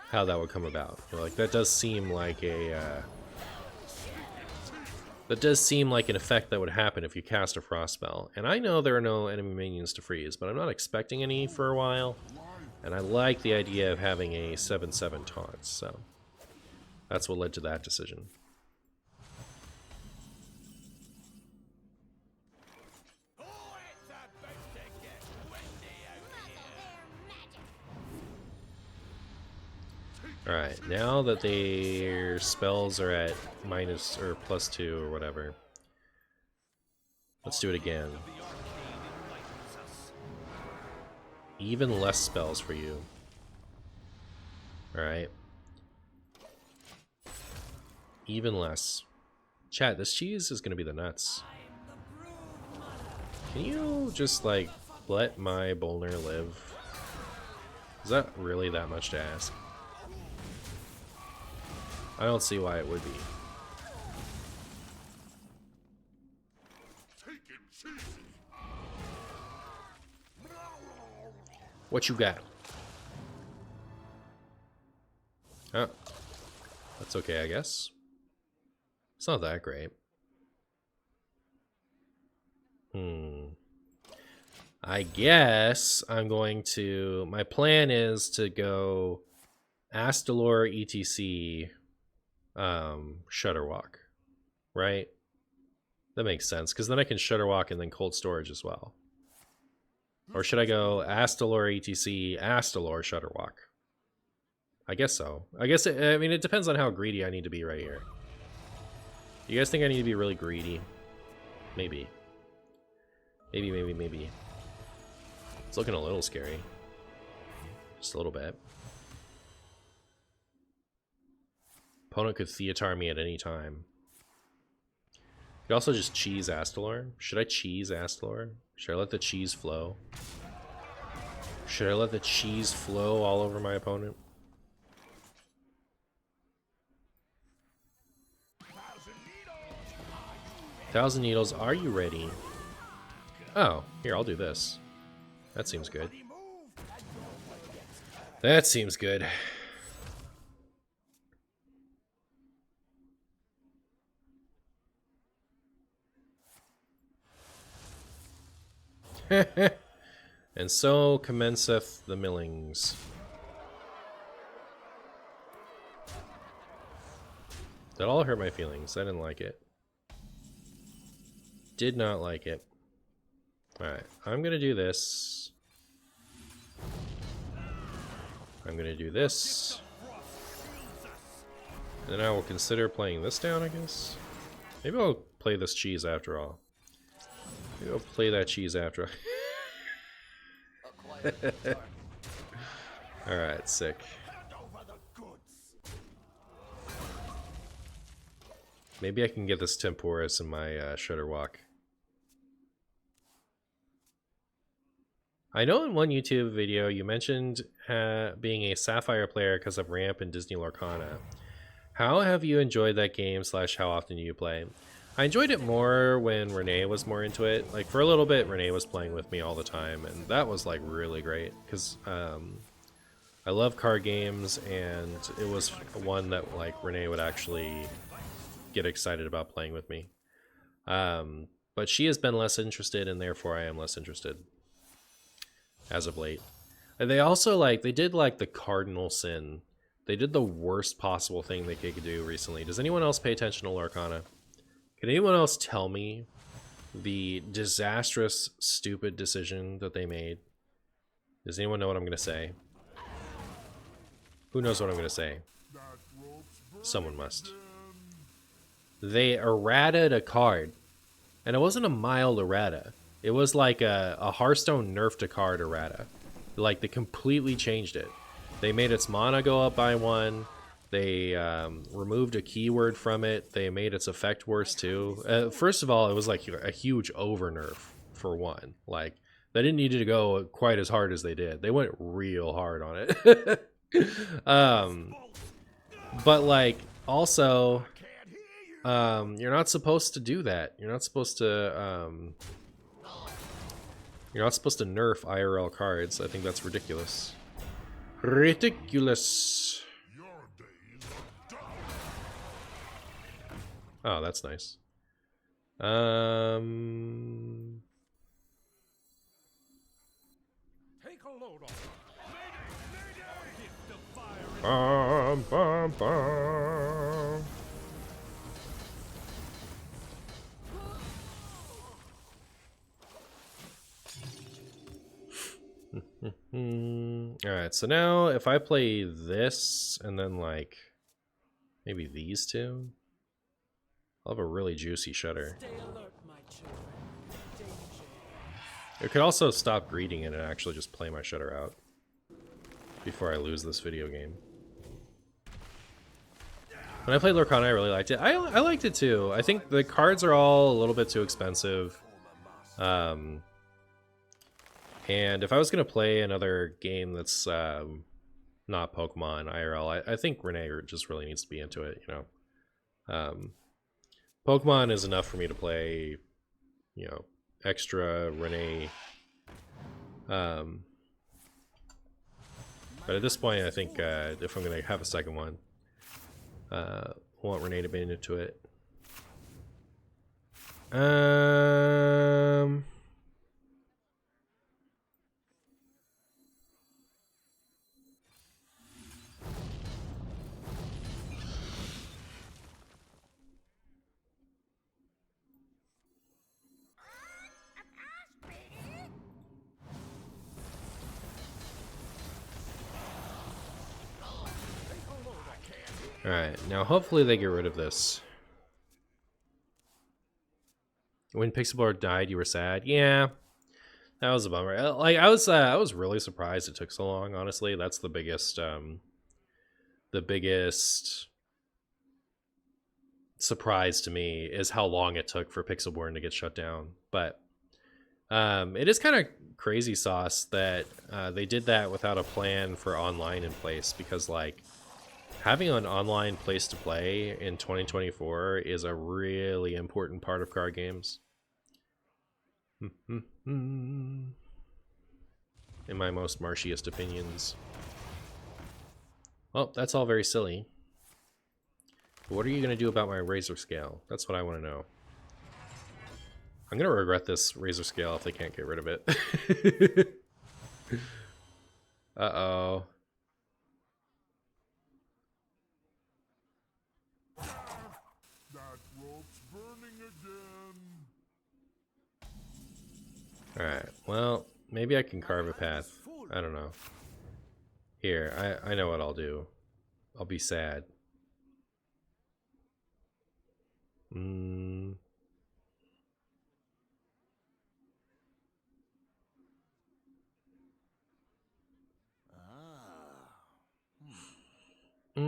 how that would come about, like that does seem like a an effect that would happen if you cast a frost spell. And I know there are no enemy minions to freeze, but I'm not expecting any for a while. And I like the idea of having a 7/7 taunt, so that's what led to that decision. Alright, now that their spells are at minus or +2 or whatever, let's do it again. Even less spells for you. Alright. Even less. Chat, this cheese is gonna be the nuts. Can you just, like, let my Bolner live? Is that really that much to ask? I don't see why it would be. What you got? Oh. That's okay, I guess. It's not that great. I guess I'm going to... My plan is to go Astalor ETC Shutterwalk, right? That makes sense, because then I can Shutter Walk and then Cold Storage as well. Or should I go Astalor ETC, Astalor Shutter Walk? I guess so. I mean, it depends on how greedy I need to be right here. You guys think I need to be really greedy? Maybe. Maybe. It's looking a little scary. Just a little bit. Opponent could Theatar me at any time. Could also just cheese Astalor. Should I cheese Astalor? Should I let the cheese flow? Should I let the cheese flow all over my opponent? Thousand Needles, are you ready? Oh, here, I'll do this. That seems good. That seems good. And so commenceth the millings. That all hurt my feelings. I didn't like it. Did not like it. Alright, I'm gonna do this. I'm gonna do this. And then I will consider playing this down, I guess. Maybe I'll play this cheese after all. Maybe I'll play that cheese after all. Alright, sick. Maybe I can get this Temporis in my Shutter Walk. I know in one YouTube video you mentioned being a Sapphire player because of Ramp and Disney Lorcana. How have you enjoyed that game / how often do you play? I enjoyed it more when Renee was more into it. Like for a little bit, Renee was playing with me all the time, and that was like really great because I love card games, and it was one that like Renee would actually get excited about playing with me. But she has been less interested, and therefore I am less interested as of late. And they also they did like the cardinal sin. They did the worst possible thing they could do recently. Does anyone else pay attention to Lorcana? Can anyone else tell me the disastrous, stupid decision that they made? Does anyone know what I'm going to say? Who knows what I'm going to say? Someone must. They errataed a card. And it wasn't a mild errata. It was like a Hearthstone nerfed a card errata. Like, they completely changed it. They made its mana go up by 1. They removed a keyword from it. They made its effect worse too. First of all, it was like a huge over nerf for 1. Like, they didn't need to go quite as hard as they did. They went real hard on it. But like, also, you're not supposed to do that. You're not supposed to nerf IRL cards. I think that's ridiculous. Ridiculous. Oh, that's nice. Take a load off. Bum, bum, bum. Alright, so now if I play this and then like maybe these two, I'll have a really juicy Shutter. It could also stop greeting it and actually just play my Shutter out before I lose this video game. When I played Lorcana, I really liked it. I liked it too. I think the cards are all a little bit too expensive. And if I was going to play another game that's not Pokemon IRL, I think Renee just really needs to be into it, you know. Pokemon is enough for me to play, you know, extra Renee. But at this point, I think if I'm going to have a second one, I want Renee to be into it. Alright, now hopefully they get rid of this. When Pixelboard died, you were sad? Yeah, that was a bummer. Like, I was really surprised it took so long, honestly. That's the biggest surprise to me is how long it took for Pixelborn to get shut down. But it is kind of crazy sauce that they did that without a plan for online in place, because like having an online place to play in 2024 is a really important part of card games. In my most marshiest opinions. Well, that's all very silly. But what are you going to do about my razor scale? That's what I want to know. I'm going to regret this razor scale if they can't get rid of it. Uh-oh. That rope's burning again. Alright, well, maybe I can carve a path. I don't know. Here, I know what I'll do. I'll be sad. Take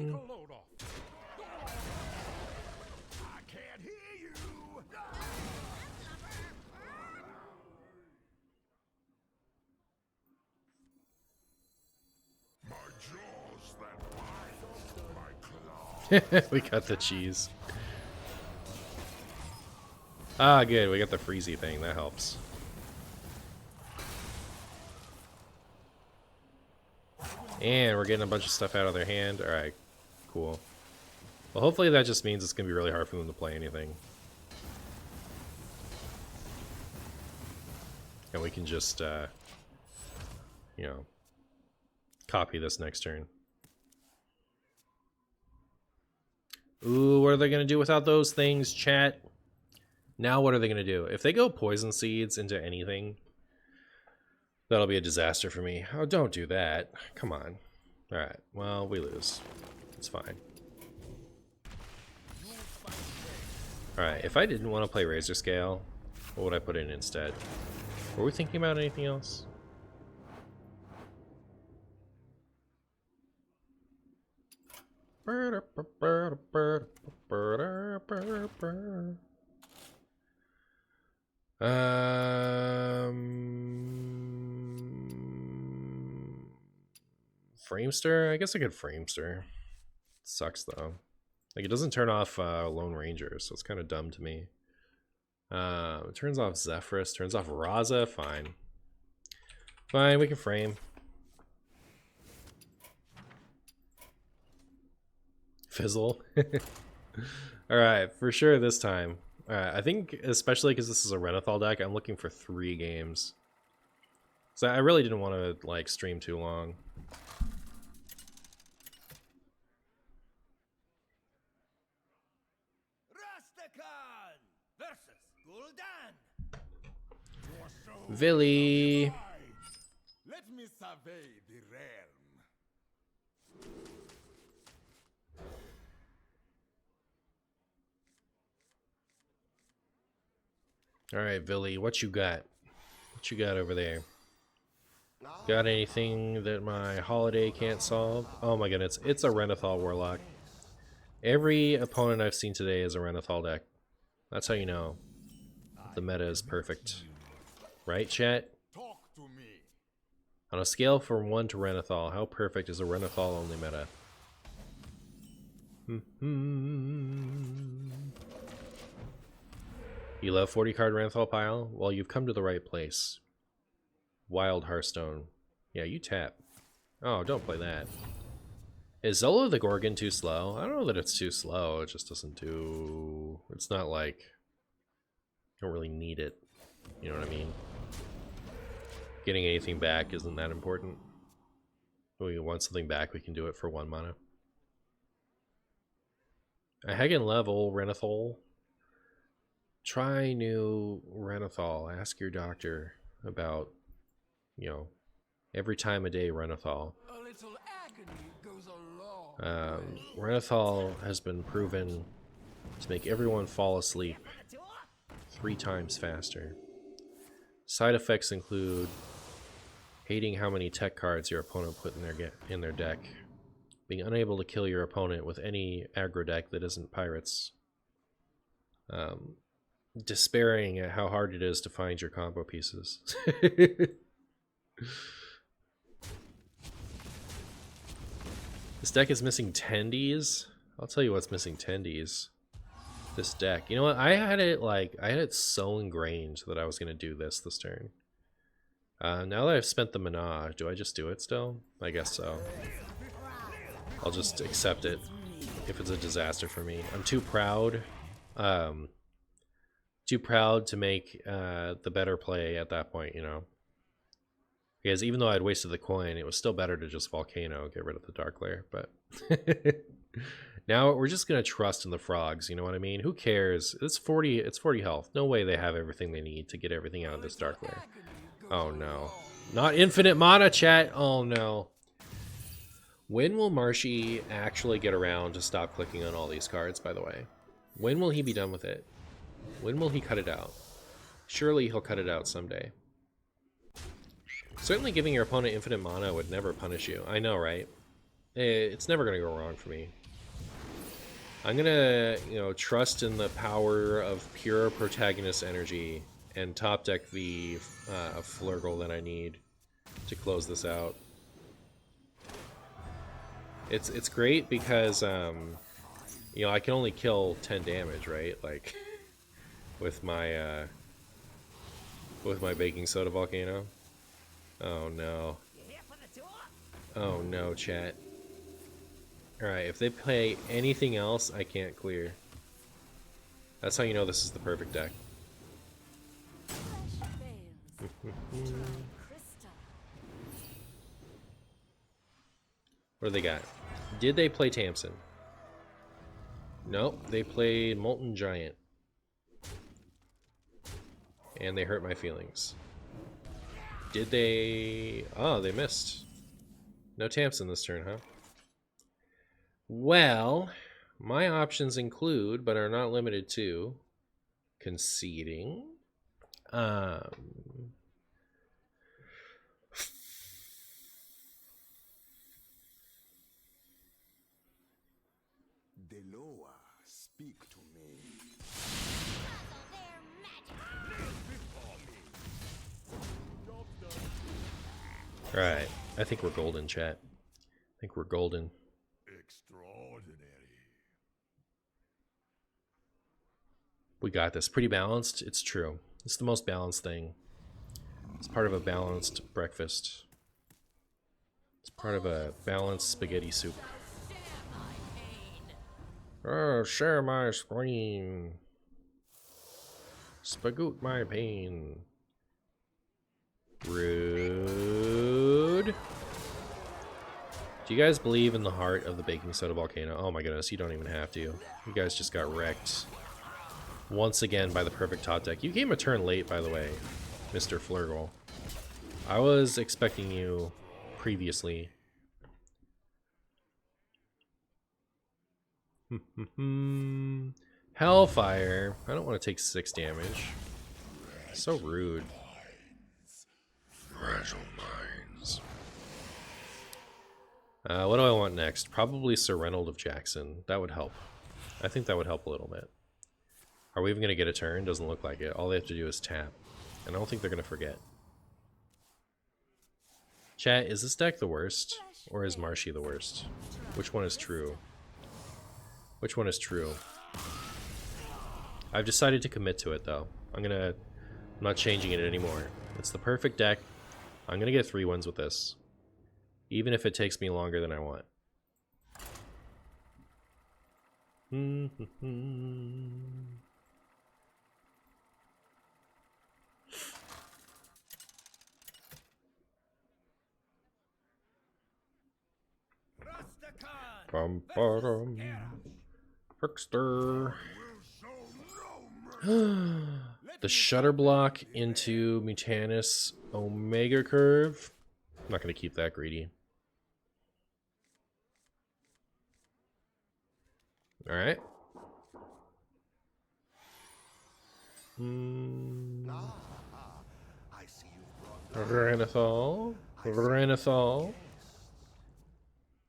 a load off. I can't hear you. My jaws that bite, my claws. We got the cheese. Ah, good. We got the freezy thing. That helps. And we're getting a bunch of stuff out of their hand. Alright, cool. Well, hopefully that just means it's going to be really hard for them to play anything. And we can just, you know, copy this next turn. Ooh, what are they going to do without those things, chat? Now what are they going to do? If they go poison seeds into anything, that'll be a disaster for me. Oh, don't do that. Come on. Alright, well, we lose. It's fine. Alright, if I didn't want to play Razor Scale, what would I put in instead? Were we thinking about anything else? Framester? I guess I could Framester. Sucks though. Like, it doesn't turn off Lone Ranger, so it's kind of dumb to me. It turns off Zephyrus, turns off Raza. Fine. Fine, we can frame. Fizzle. Alright, for sure this time. Alright, I think, especially because this is a Renathal deck, I'm looking for 3 games. So I really didn't want to, like, stream too long. Villy. Let me survey the realm. All right, Villy, what you got? What you got over there? Got anything that my holiday can't solve? Oh my goodness, it's a Renathal Warlock. Every opponent I've seen today is a Renathal deck. That's how you know the meta is perfect. Right, chat? Talk to me. On a scale from 1 to Renathal, how perfect is a Renathal only meta? You love 40 card Renathal pile? Well, you've come to the right place. Wild Hearthstone. Yeah, you tap. Oh, don't play that. Is Zolo the Gorgon too slow? I don't know that it's too slow. It just doesn't do... It's not like... You don't really need it. You know what I mean? Getting anything back isn't that important. When we want something back, we can do it for 1 mana. A Hagen level, Renathal. Try new Renathal. Ask your doctor about, you know, Every time a day, Renathal. A little agony goes a long Renathal has been proven to make everyone fall asleep 3 times faster. Side effects include hating how many tech cards your opponent put in their deck, being unable to kill your opponent with any aggro deck that isn't pirates, despairing at how hard it is to find your combo pieces. This deck is missing tendies. I'll tell you what's missing tendies. This deck. You know what? I had it so ingrained that I was gonna do this turn. Now that I've spent the mana, do I just do it still? I guess so. I'll just accept it if it's a disaster for me. I'm too proud. Too proud to make the better play at that point, you know. Because even though I'd wasted the coin, it was still better to just Volcano, get rid of the Dark Lair. But now we're just gonna trust in the frogs. You know what I mean? Who cares? It's 40 health. No way they have everything they need to get everything out of this Dark Lair. Oh no, not infinite mana, chat. Oh no. When will Marshy actually get around to stop clicking on all these cards? By the way, when will he be done with it? When will he cut it out? Surely he'll cut it out someday. Certainly giving your opponent infinite mana would never punish you. I know, right? It's never going to go wrong for me. I'm going to, trust in the power of pure protagonist energy and top deck the Flurgle that I need to close this out. It's great because, I can only kill 10 damage, right? Like, with my baking soda volcano. Oh no. Oh no, chat. Alright, if they play anything else, I can't clear. That's how you know this is the perfect deck. What do they got? Did they play Tamsin? Nope, they played Molten Giant. And they hurt my feelings. Did they... Oh, they missed. No Tamsin this turn, huh? Well, my options include, but are not limited to, conceding. Deloa, speak to me. Right. I think we're golden, chat. I think we're golden. Extraordinary. We got this. Pretty balanced. It's true. It's the most balanced thing. It's part of a balanced breakfast. It's part of a balanced spaghetti soup. Oh, share my spleen. Spagoot my pain. Rude. Do you guys believe in the heart of the baking soda volcano? Oh my goodness, you don't even have to. You guys just got wrecked. Once again by the perfect top deck. You came a turn late, by the way, Mr. Flurgle. I was expecting you previously. Hellfire. I don't want to take 6 damage. So rude. Fragile minds. What do I want next? Probably Sir Reynold of Jackson. That would help. I think that would help a little bit. Are we even going to get a turn? Doesn't look like it. All they have to do is tap. And I don't think they're going to forget. Chat, is this deck the worst? Or is Marshy the worst? Which one is true? Which one is true? I've decided to commit to it, though. I'm not changing it anymore. It's the perfect deck. I'm gonna get 3 wins with this. Even if it takes me longer than I want. Bum, bottom. Trickster. The Shutter Block into Mutanus Omega Curve. I'm not going to keep that greedy. Alright. I see you've brought Renethal. Renethal.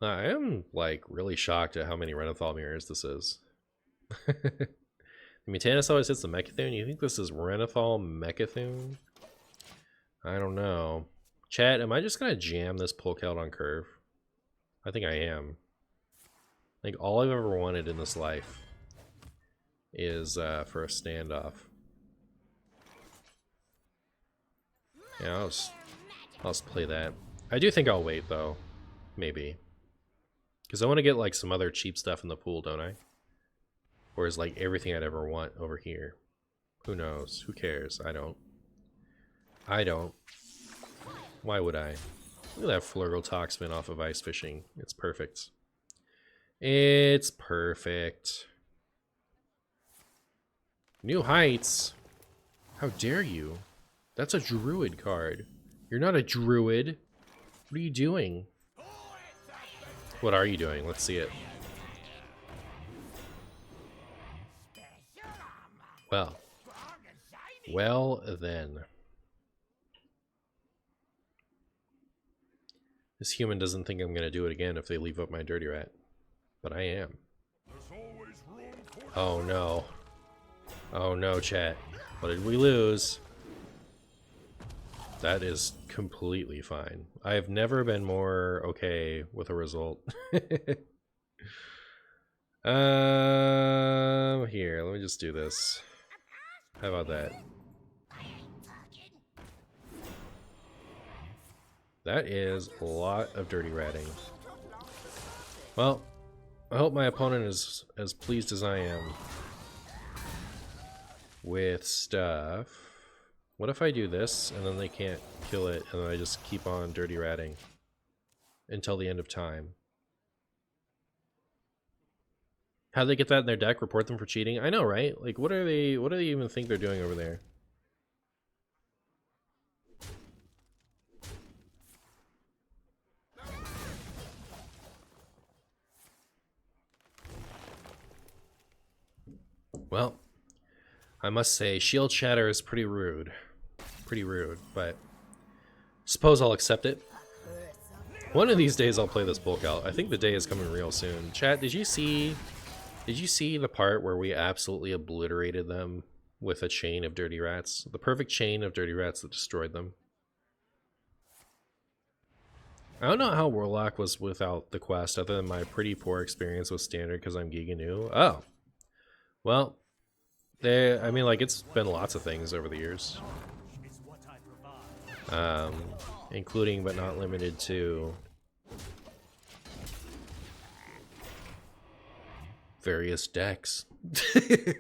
I am, like, really shocked at how many Renethal mirrors this is. The Mutanus always hits the Mechathune. You think this is Renethal Mechathune? I don't know. Chat, am I just going to jam this Polk out on curve? I think I am. Like, all I've ever wanted in this life is for a standoff. Yeah, I'll just play that. I do think I'll wait, though. Maybe. Because I want to get, like, some other cheap stuff in the pool, don't I? Or is, like, everything I'd ever want over here? Who knows? Who cares? I don't. I don't. Why would I? Look at that Flurgle Toxmin off of Ice Fishing. It's perfect. It's perfect. New Heights? How dare you? That's a Druid card. You're not a Druid. What are you doing? What are you doing? Let's see it. Well. Well, then. This human doesn't think I'm going to do it again if they leave up my Dirty Rat. But I am. Oh no. Oh no, chat. What did we lose? That is completely fine. I have never been more okay with a result. Here, let me just do this. How about that? That is a lot of dirty ratting. Well, I hope my opponent is as pleased as I am with stuff. What if I do this and then they can't kill it and then I just keep on dirty ratting until the end of time? How'd they get that in their deck? Report them for cheating? I know, right? Like, what do they even think they're doing over there? Well, I must say, shield chatter is pretty rude. Pretty rude, but suppose I'll accept it. One of these days I'll play this bulk out. I think the day is coming real soon. Chat, did you see the part where we absolutely obliterated them with a chain of dirty rats? The perfect chain of dirty rats that destroyed them. I don't know how Warlock was without the quest, other than my pretty poor experience with Standard because I'm Giga new. Oh. Well, I mean, like, it's been lots of things over the years. Including but not limited to various decks. There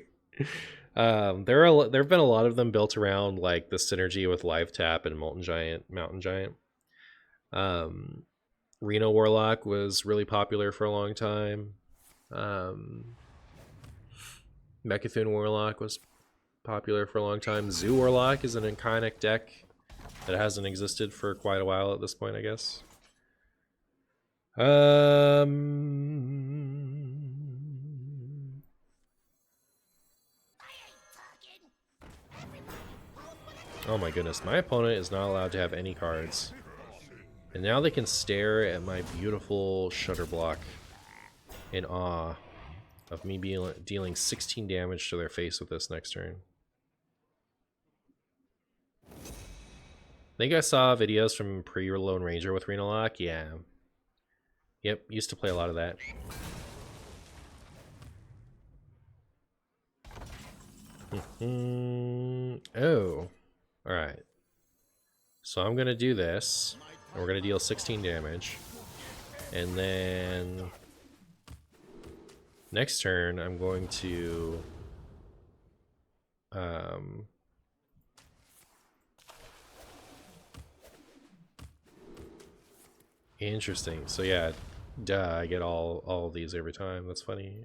have been a lot of them built around like the synergy with Live Tap and Mountain Giant. Reno Warlock was really popular for a long time. Mechathune Warlock was popular for a long time. Zoo Warlock is an iconic deck that hasn't existed for quite a while at this point, I guess. Oh my goodness, my opponent is not allowed to have any cards. And now they can stare at my beautiful Shutter Block in awe of me dealing 16 damage to their face with this next turn. I think I saw videos from pre-Lone Ranger with Reno Lock. Yeah. Yep, used to play a lot of that. Oh. Alright. So I'm going to do this. And we're going to deal 16 damage. And then next turn I'm going to interesting. So yeah, duh, I get all of these every time. That's funny.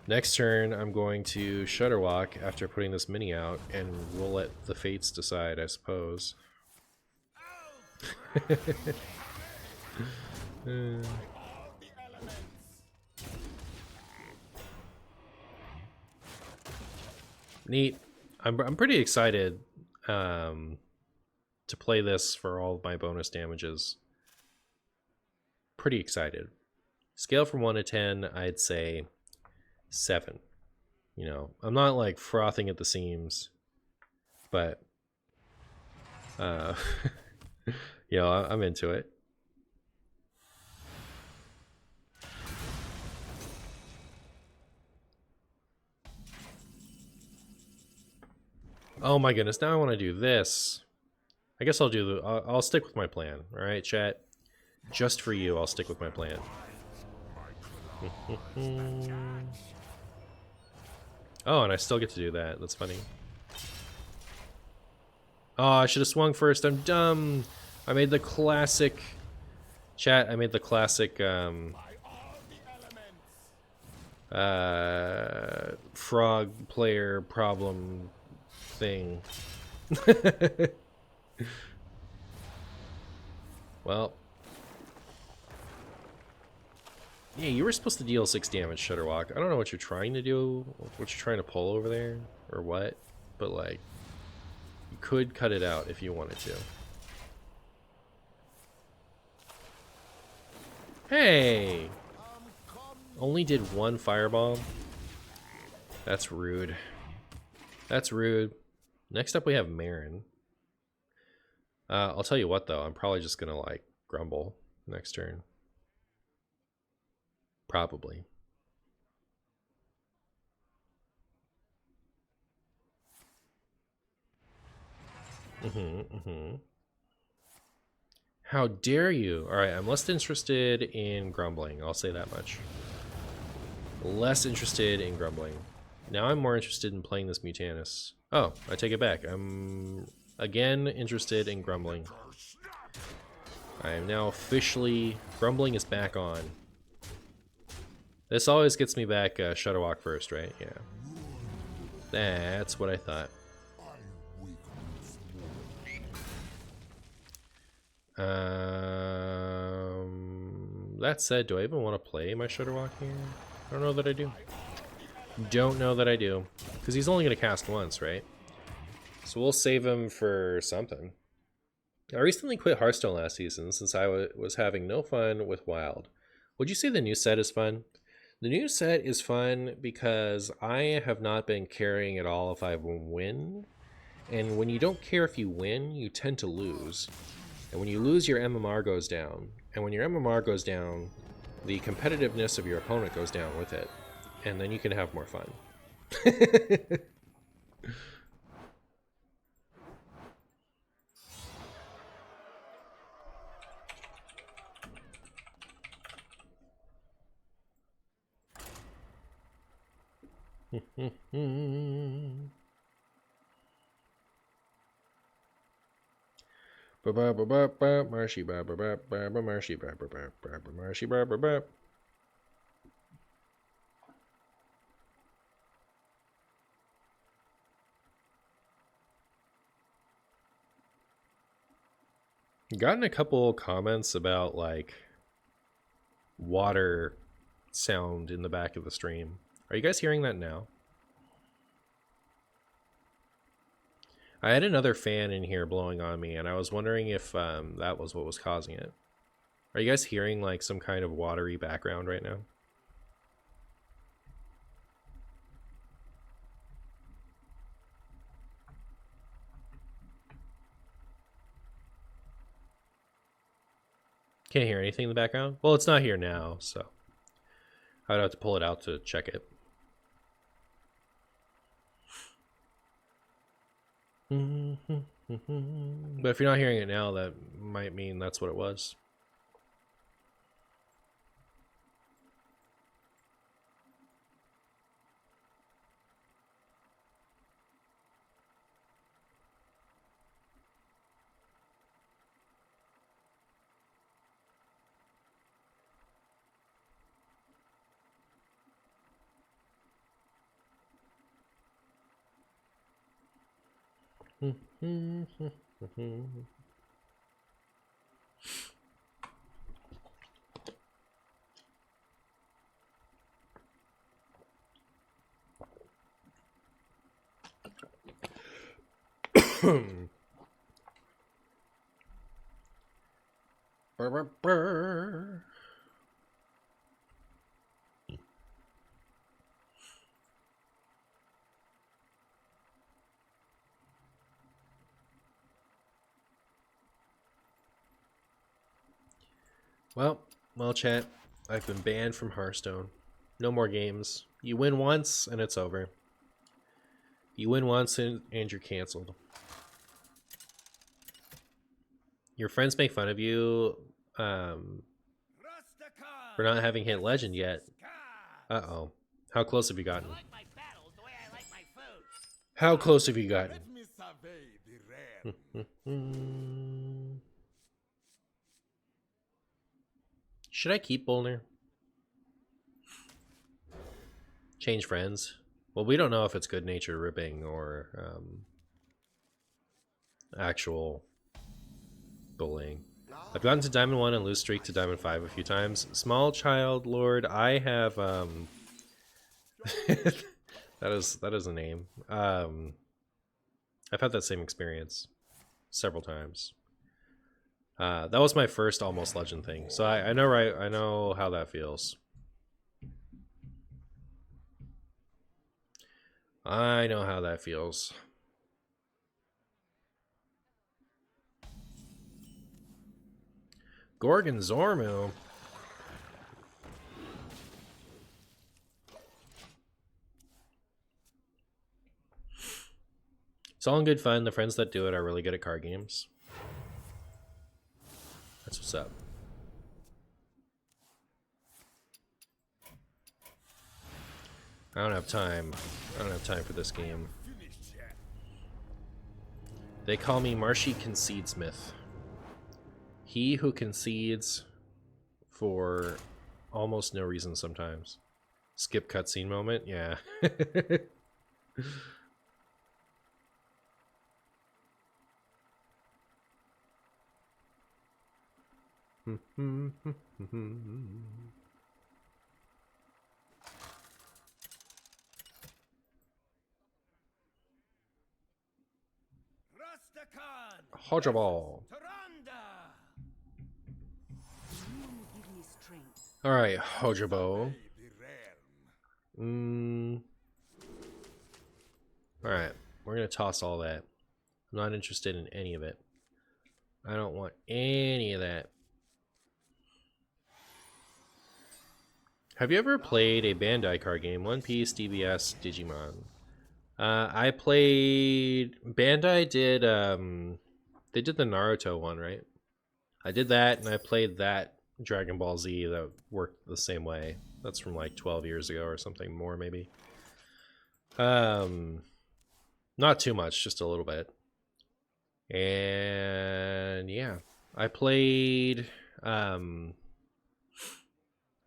Next turn I'm going to Shutterwalk after putting this mini out, and we'll let the fates decide, I suppose. Neat. I'm pretty excited to play this for all of my bonus damages. Pretty excited. Scale from 1 to 10, I'd say 7. You know, I'm not like frothing at the seams, but uh you know, I'm into it. Oh my goodness, now I want to do this. I guess I'll do the I'll stick with my plan. All right, chat. Just for you, I'll stick with my plan. Oh, and I still get to do that. That's funny. Oh, I should have swung first. I'm dumb. I made the classic... Chat, I made the classic frog player problem thing. Well. Yeah, you were supposed to deal 6 damage, Shutterwalk. I don't know what you're trying to do, what you're trying to pull over there, or what, but like, you could cut it out if you wanted to. Hey! Only did 1 fireball? That's rude. That's rude. Next up we have Marin. I'll tell you what though, I'm probably just gonna like grumble next turn. Probably. How dare you? Alright, I'm less interested in grumbling. I'll say that much. Less interested in grumbling. Now I'm more interested in playing this Mutanus. Oh, I take it back. I'm again interested in grumbling. I am now officially... Grumbling is back on. This always gets me back Shutterwalk first, right? Yeah. That's what I thought. That said, do I even want to play my Shutterwalk here? I don't know that I do. Don't know that I do. Because he's only going to cast once, right? So we'll save him for something. I recently quit Hearthstone last season since I was having no fun with Wild. Would you say the new set is fun? The new set is fun because I have not been caring at all if I win. And when you don't care if you win, you tend to lose. And when you lose, your MMR goes down. And when your MMR goes down, the competitiveness of your opponent goes down with it. And then you can have more fun. Marshy marshy marshy. Gotten a couple comments about like water sound in the back of the stream. Are you guys hearing that now? I had another fan in here blowing on me, and I was wondering if that was what was causing it. Are you guys hearing like some kind of watery background right now? Can't hear anything in the background? Well, it's not here now, so I'd have to pull it out to check it. But if you're not hearing it now, that might mean that's what it was. Brr, brr, brr. Well, chat. I've been banned from Hearthstone. No more games. You win once and it's over. You win once and you're canceled. Your friends make fun of you for not having hit legend yet. Uh-oh. How close have you gotten? How close have you gotten? Should I keep Bolner? Change friends? Well, we don't know if it's good nature ripping or actual bullying. I've gotten to Diamond 1 and lose streak to Diamond 5 a few times. Small Child Lord, I have that is a name. I've had that same experience several times. That was my first almost legend thing, so I know I know how that feels. I know how that feels. Gorgon Zormu. It's all in good fun. The friends that do it are really good at card games. That's what's up. I don't have time. I don't have time for this game. They call me Marshy Concedesmith. He who concedes for almost no reason sometimes. Skip cutscene moment? Yeah. Hodgeball. Alright, Hojabo. Alright, we're gonna toss all that. I'm not interested in any of it. I don't want any of that. Have you ever played a Bandai card game? One Piece, DBS, Digimon. I played... Bandai did, they did the Naruto one, right? I did that, and I played that Dragon Ball Z that worked the same way. That's from like 12 years ago or something more, maybe. Not too much, just a little bit. And yeah, I played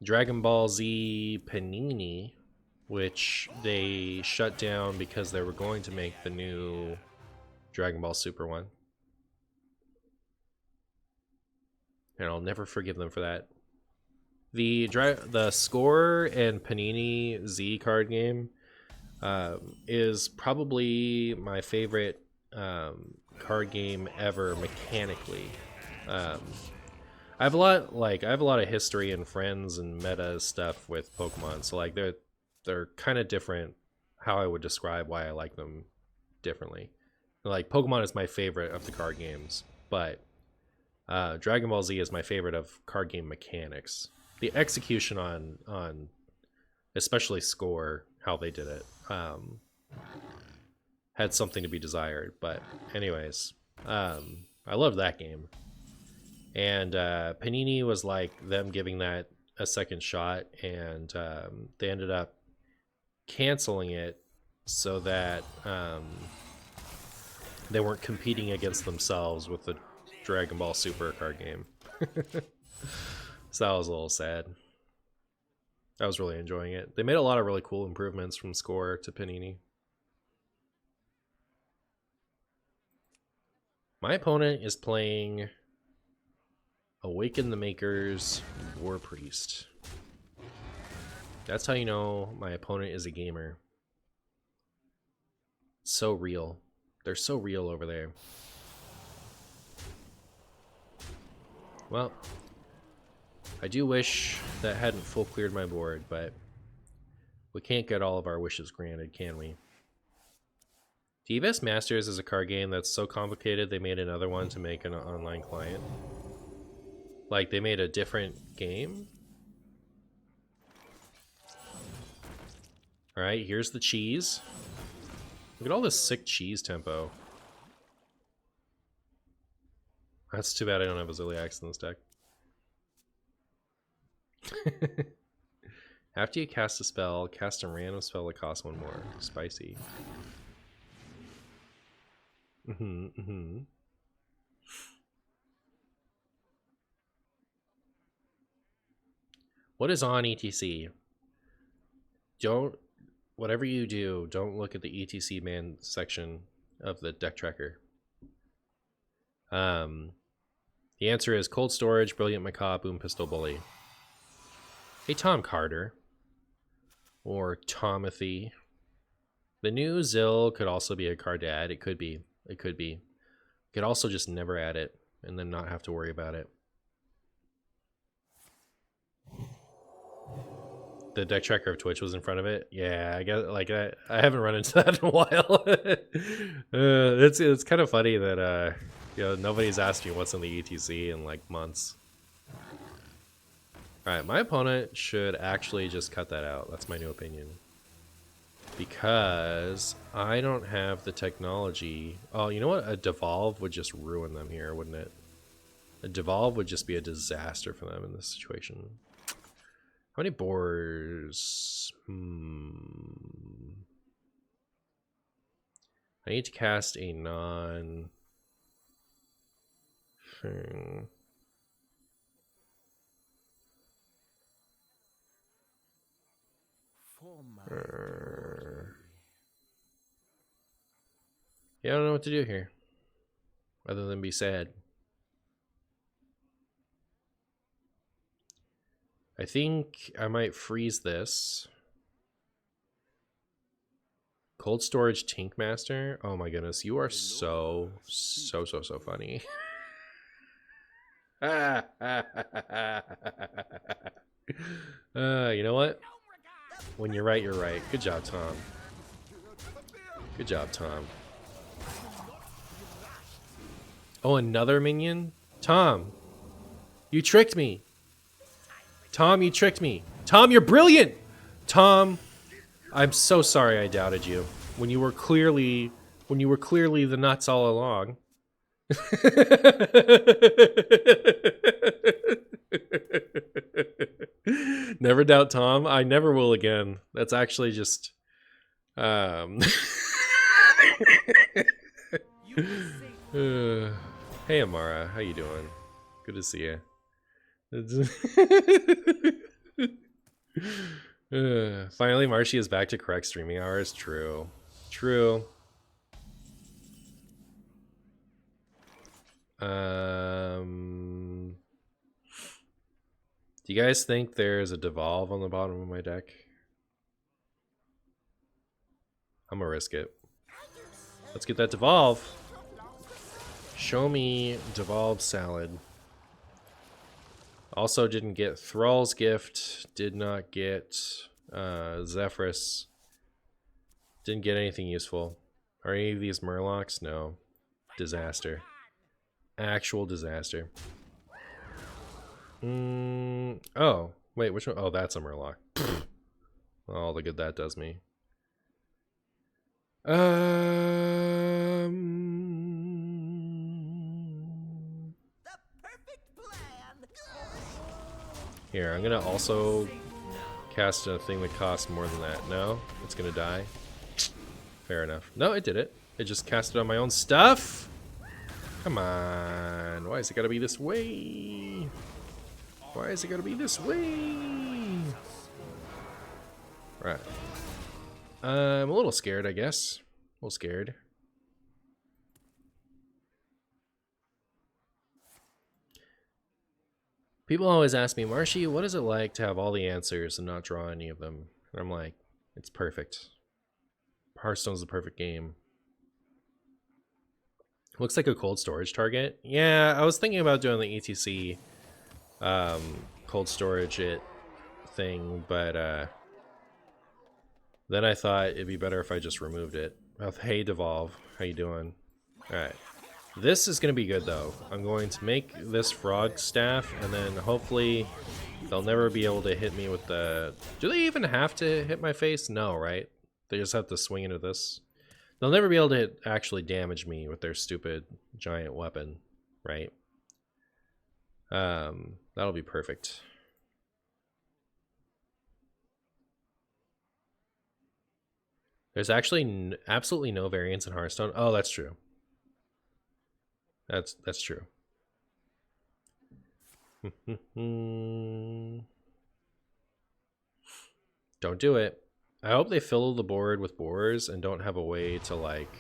Dragon Ball Z Panini, which they shut down because they were going to make the new Dragon Ball Super one. And I'll never forgive them for that. The Score and Panini Z card game is probably my favorite card game ever mechanically. I have a lot of history and friends and meta stuff with Pokemon, so like they're kind of different. How I would describe why I like them differently. Like Pokemon is my favorite of the card games, but Dragon Ball Z is my favorite of card game mechanics. The execution on especially Score, how they did it, had something to be desired. But anyways, I love that game. And Panini was like them giving that a second shot, and they ended up canceling it so that they weren't competing against themselves with the Dragon Ball Super card game. So that was a little sad. I was really enjoying it. They made a lot of really cool improvements from Score to Panini. My opponent is playing Awaken the Makers, War Priest. That's how you know my opponent is a gamer. So real. They're so real over there. Well, I do wish that hadn't full cleared my board, but we can't get all of our wishes granted, can we? DBS Masters is a card game that's so complicated they made another one to make an online client. Like, they made a different game. Alright, here's the cheese. Look at all this sick cheese tempo. That's too bad I don't have a Ziliax in this deck. After you cast a spell, cast a random spell that costs 1 more. Spicy. What is on ETC? Whatever you do, don't look at the ETC man section of the deck tracker. The answer is Cold Storage, Brilliant Macaw, Boom Pistol Bully. Hey, Tom Carter. Or Tomothy. The new Zill could also be a card to add. It could be. It could be. You could also just never add it and then not have to worry about it. The deck tracker of Twitch was in front of it. Yeah, I guess like I haven't run into that in a while. It's kind of funny that you know, nobody's asked me what's in the ETC in like months. All right, my opponent should actually just cut that out. That's my new opinion. Because I don't have the technology. Oh, you know what? A devolve would just ruin them here, wouldn't it? A devolve would just be a disaster for them in this situation. How many boars? I need to cast a non thing. Yeah, I don't know what to do here. Other than be sad. I think I might freeze this. Cold Storage Tinkmaster. Oh my goodness, you are so funny. You know what? When you're right, you're right. Good job, Tom. Good job, Tom. Oh, another minion? Tom, you tricked me. Tom, you tricked me. Tom, you're brilliant. Tom, I'm so sorry I doubted you when you were clearly the nuts all along. Never doubt Tom. I never will again. That's actually just Hey Amara, how you doing? Good to see you. Finally, Marshy is back to correct streaming hours. True. True. Do you guys think there's a devolve on the bottom of my deck? I'm gonna risk it. Let's get that devolve. Show me devolve salad. Also didn't get Thrall's Gift. Did not get Zephyrus. Didn't get anything useful. Are any of these Murlocs? No. Disaster. Actual disaster. Oh, wait, which one? Oh, that's a Murloc. Oh, look at that does me. Here, I'm gonna also cast a thing that costs more than that. No, it's gonna die. Fair enough. No, it did it. It just cast it on my own stuff. Come on. Why is it gotta be this way? Why is it gotta be this way? Right. I'm a little scared, I guess. A little scared. People always ask me, Marshy, what is it like to have all the answers and not draw any of them? And I'm like, it's perfect. Hearthstone's the perfect game. Looks like a cold storage target. Yeah, I was thinking about doing the ETC cold storage thing, but then I thought it'd be better if I just removed it. Oh, hey, Devolve. How you doing? Alright. This is going to be good, though. I'm going to make this frog staff, and then hopefully they'll never be able to hit me with the... Do they even have to hit my face? No, right? They just have to swing into this. They'll never be able to actually damage me with their stupid giant weapon, right? That'll be perfect. There's actually absolutely no variance in Hearthstone. Oh, that's true. That's true. Don't do it. I hope they fill the board with boars and don't have a way to, like,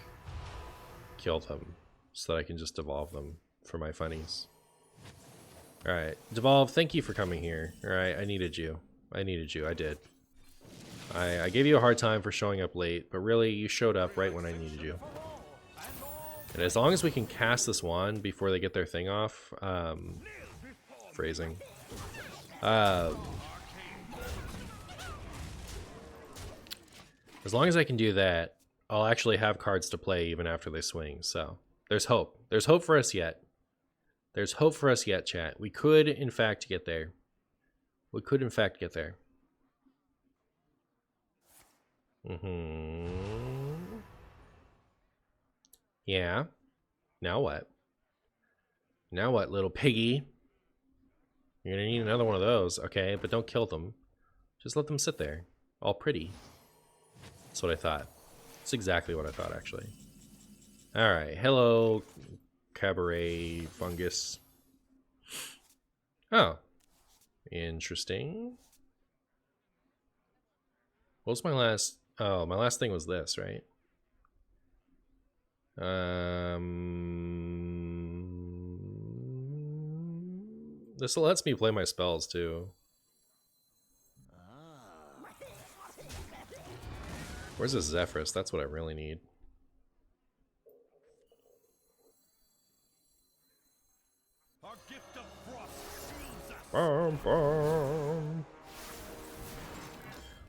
kill them so that I can just devolve them for my funnies. Alright, Devolve, thank you for coming here. Alright, I needed you. I did. I gave you a hard time for showing up late, but really, you showed up right when I needed you. And as long as we can cast this wand before they get their thing off, phrasing. As long as I can do that, I'll actually have cards to play even after they swing, so there's hope. There's hope for us yet. There's hope for us yet, chat. We could, in fact, get there. We could, in fact, get there. Yeah. Now what? Now what, little piggy? You're gonna need another one of those, okay? But don't kill them. Just let them sit there. All pretty. That's what I thought. That's exactly what I thought, actually. Alright, hello, cabaret fungus. Oh. Interesting. What was my last... Oh, my last thing was this, right? This lets me play my spells, too. Where's this Zephyrus? That's what I really need. Bum, bum.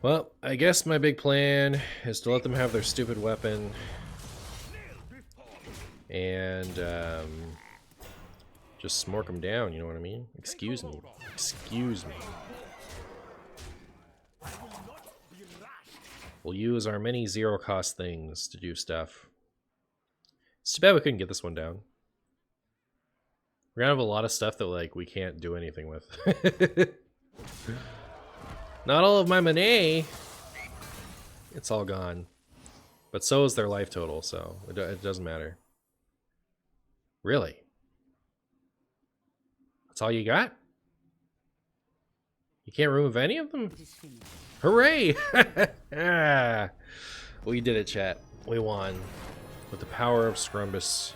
Well, I guess my big plan is to let them have their stupid weapon. And, just smork them down, you know what I mean? Excuse me. Excuse me. We'll use our many zero-cost things to do stuff. It's too bad we couldn't get this one down. We're gonna have a lot of stuff that, like, we can't do anything with. Not all of my money. It's all gone. But so is their life total, so it doesn't matter. Really? That's all you got? You can't remove any of them? Hooray! We did it, chat. We won. With the power of Scrumbus.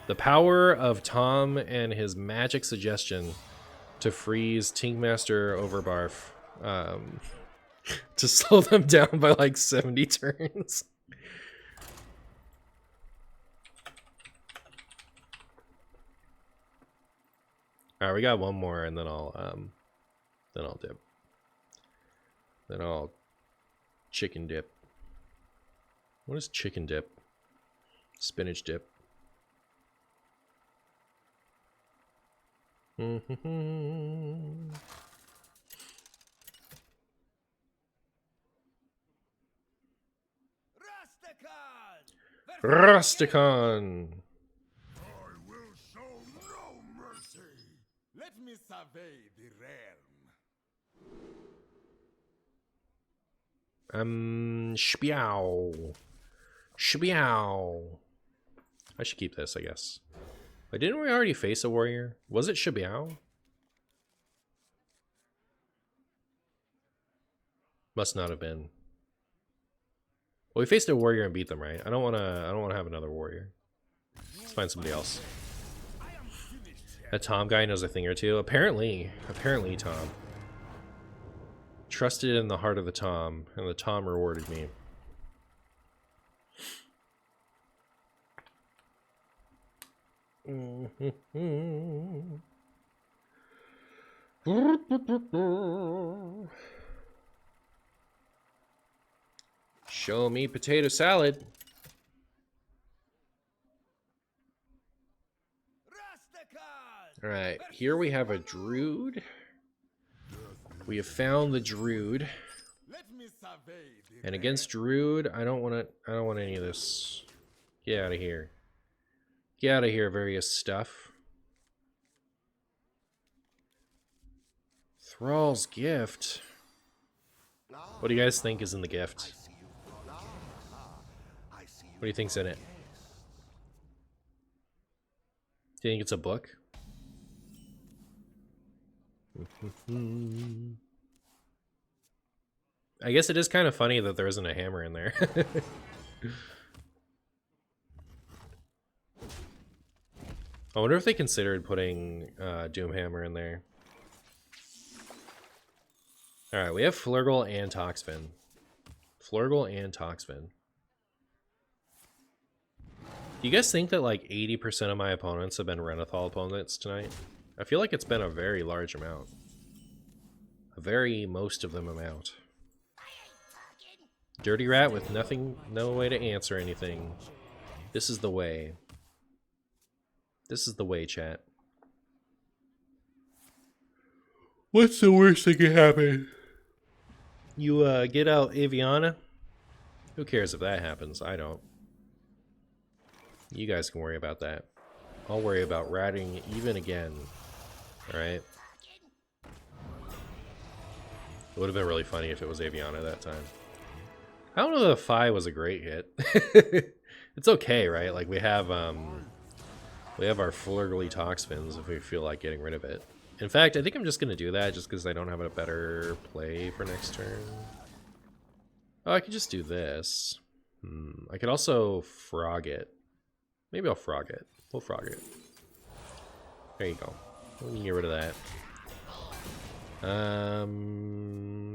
The power of Tom and his magic suggestion to freeze Tinkmaster Overbarf. To slow them down by like 70 turns. Alright, we got one more and then I'll dip. Then I'll chicken dip. What is chicken dip? Spinach dip. Rusticon! I will show no mercy. Let me survey the realm. Shbiao. Shbiao. I should keep this, I guess. But didn't we already face a warrior? Was it Shbiao? Must not have been. Well, we faced a warrior and beat them, right? I don't wanna have another warrior. Let's find somebody else. That Tom guy knows a thing or two. Apparently Tom. Trusted in the heart of the Tom, and the Tom rewarded me. Show me potato salad. All right, here we have a Druid. We have found the Druid. And against Druid, I don't want any of this. Get out of here. Get out of here, various stuff. Thrall's gift. What do you guys think is in the gift? What do you think's in it? Do you think it's a book? I guess it is kind of funny that there isn't a hammer in there. I wonder if they considered putting Doomhammer in there. Alright, we have Flurgle and Toxfin. Flurgle and Toxfin. Do you guys think that like 80% of my opponents have been Renathal opponents tonight? I feel like it's been a very large amount. A very most of them amount. Dirty Rat with nothing, no way to answer anything. This is the way. This is the way, chat. What's the worst that could happen? You get out Aviana? Who cares if that happens? I don't. You guys can worry about that. I'll worry about ratting even again. Alright? It would have been really funny if it was Aviana that time. I don't know if Phi was a great hit. It's okay, right? Like we have our Flurgly Toxfins if we feel like getting rid of it. In fact, I think I'm just gonna do that just because I don't have a better play for next turn. Oh, I could just do this. I could also frog it. Maybe I'll frog it. We'll frog it. There you go. We can get rid of that.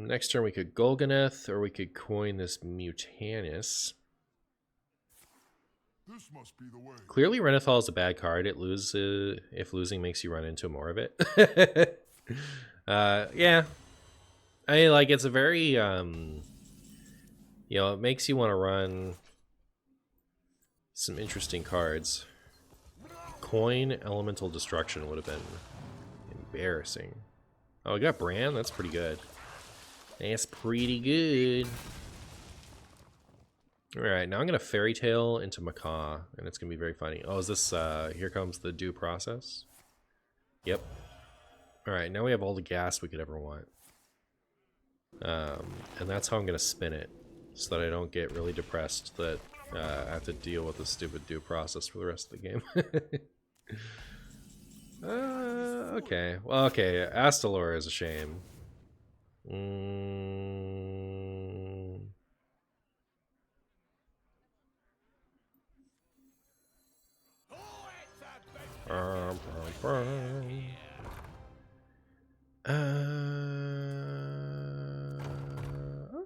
Next turn we could Golganeth, or we could coin this Mutanus. This must be the way. Clearly Renathal is a bad card. It loses if losing makes you run into more of it. Yeah. I mean, like, it's a very, you know, it makes you want to run some interesting cards. Coin Elemental Destruction would have been embarrassing. Oh, we got Bran? That's pretty good. That's pretty good. Alright, now I'm going to Fairy Tale into Macaw, and it's going to be very funny. Oh, is this, here comes the due process? Yep. Alright, now we have all the gas we could ever want. And that's how I'm going to spin it, so that I don't get really depressed that I have to deal with the stupid due process for the rest of the game. Okay. Well, okay, Astalor is a shame.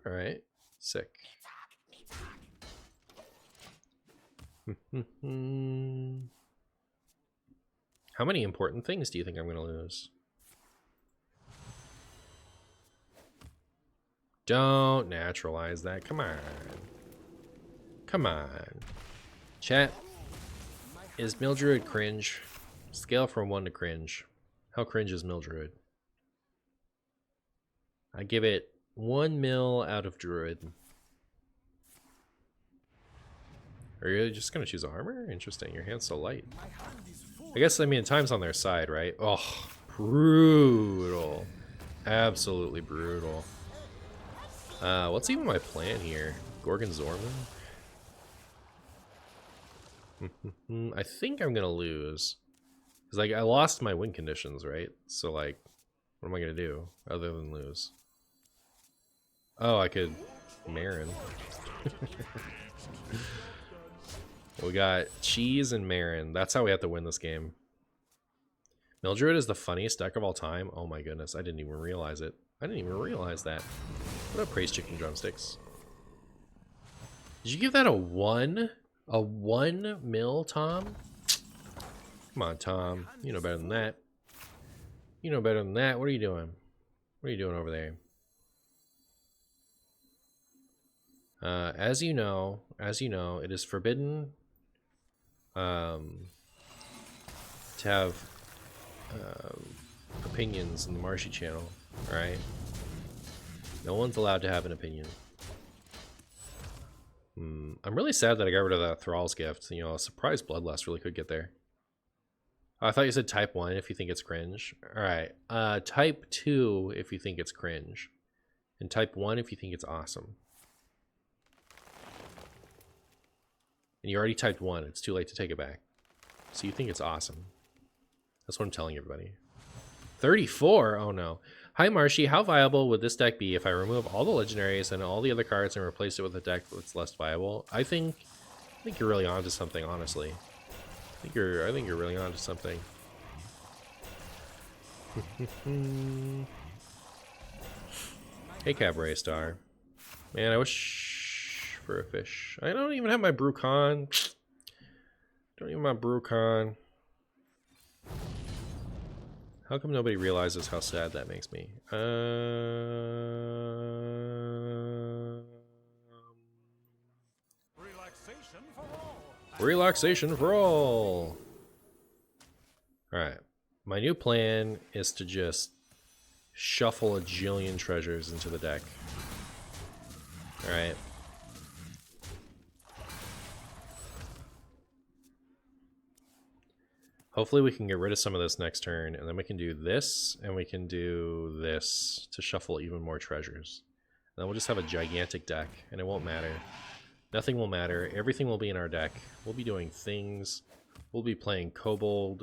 Alright. Sick. How many important things do you think I'm going to lose? Don't naturalize that. Come on. Come on. Chat. Is Mildruid cringe? Scale from 1 to cringe. How cringe is Mildruid? I give it 1 mil out of Druid. Are you just going to choose armor? Interesting. Your hand's so light. I guess, I mean, time's on their side, right? Oh, brutal. Absolutely brutal. What's even my plan here? Gorgon Zorman? I think I'm going to lose. Because, like, I lost my win conditions, right? So, like, what am I going to do other than lose? Oh, I could Marin. We got Cheese and Marin. That's how we have to win this game. Mildred is the funniest deck of all time. Oh my goodness, I didn't even realize it. I didn't even realize that. What up, Praise Chicken Drumsticks? Did you give that a 1? A 1 mil, Tom? Come on, Tom. You know better than that. You know better than that. What are you doing? What are you doing over there? As you know, it is forbidden to have opinions in the Marshy channel, alright? No one's allowed to have an opinion. I'm really sad that I got rid of that Thrall's Gift. You know, a surprise Bloodlust really could get there. Oh, I thought you said type 1 if you think it's cringe. Alright, type 2 if you think it's cringe. And type 1 if you think it's awesome. And you already typed 1, it's too late to take it back. So you think it's awesome. That's what I'm telling everybody. 34? Oh no. Hi Marshy, how viable would this deck be if I remove all the legendaries and all the other cards and replace it with a deck that's less viable? I think you're really onto something, honestly. I think you're really onto something. Hey Cabaret Star. Man, I wish for a fish. I don't even have my Brucon. Don't even have my Brucon. How come nobody realizes how sad that makes me? Relaxation for all. Relaxation for all. Alright. My new plan is to just shuffle a jillion treasures into the deck. Alright. Hopefully we can get rid of some of this next turn, and then we can do this, and we can do this to shuffle even more treasures. And then we'll just have a gigantic deck, and it won't matter. Nothing will matter. Everything will be in our deck. We'll be doing things. We'll be playing Kobold,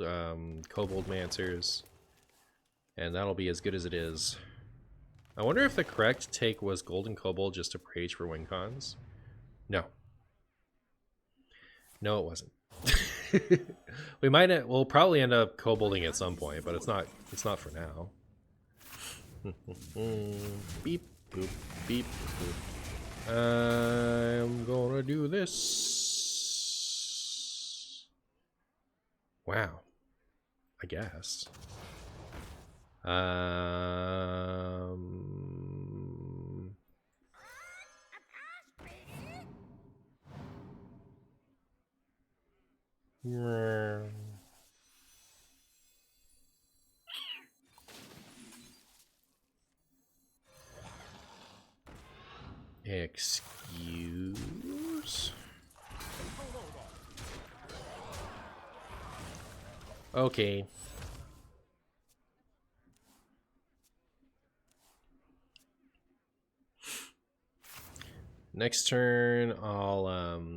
Kobold Mancers, and that'll be as good as it is. I wonder if the correct take was Golden Kobold just to Rage for win cons? No. No, it wasn't. We'll probably end up kobolding at some point, but it's not for now. Beep boop beep boop. I'm gonna do this. Wow. I guess. Excuse? Okay. Next turn, I'll,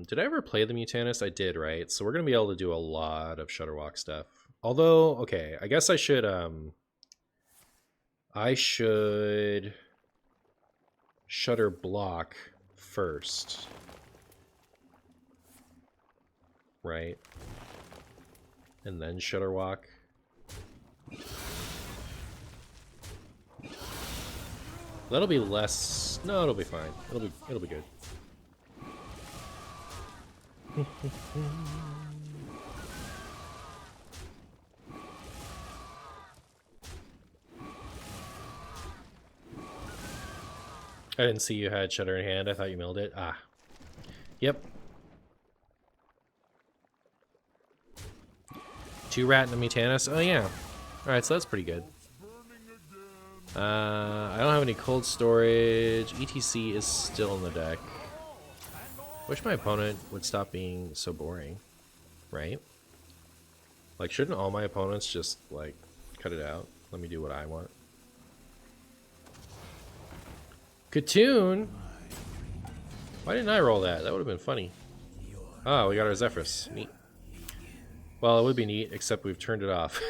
did I ever play the Mutanist? I did, right? So we're going to be able to do a lot of Shutterwalk stuff. Although, okay, I guess I should Shutter block first. Right? And then Shutterwalk. That'll be less. No, it'll be fine. It'll be good. I didn't see you had Shutter in hand. I thought you milled it. Ah. Yep. 2 rat and a Mutanus. Oh yeah. Alright, so that's pretty good. I don't have any cold storage. ETC is still in the deck. Wish my opponent would stop being so boring. Right? Like, shouldn't all my opponents just, like, cut it out? Let me do what I want. Katoon? Why didn't I roll that? That would have been funny. Oh, we got our Zephyrus. Neat. Well, it would be neat, except we've turned it off.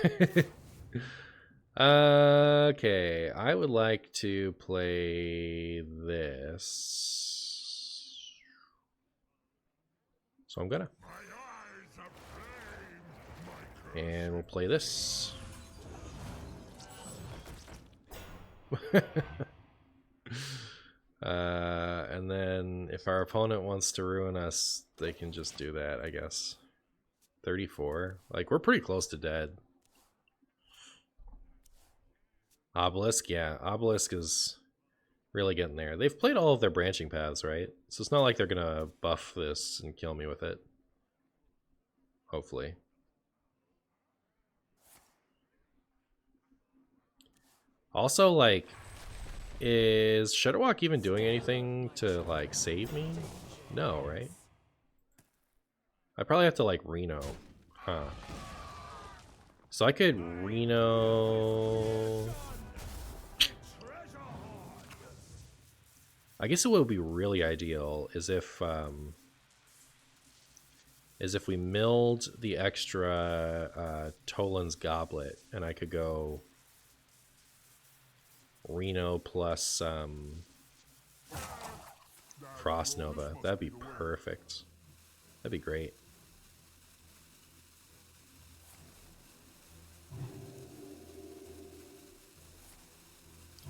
Okay, I would like to play this. So I'm gonna. And we'll play this. And then if our opponent wants to ruin us, they can just do that, I guess. 34. Like, we're pretty close to dead. Obelisk, yeah. Obelisk is really getting there. They've played all of their branching paths, right? So it's not like they're gonna buff this and kill me with it. Hopefully. Also, like, is Shudderwalk even doing anything to, like, save me? No, right? I probably have to, like, Reno. Huh. So I could Reno... I guess it would be really ideal is if we milled the extra Toland's Goblet, and I could go Reno plus Frost Nova. That'd be perfect. That'd be great.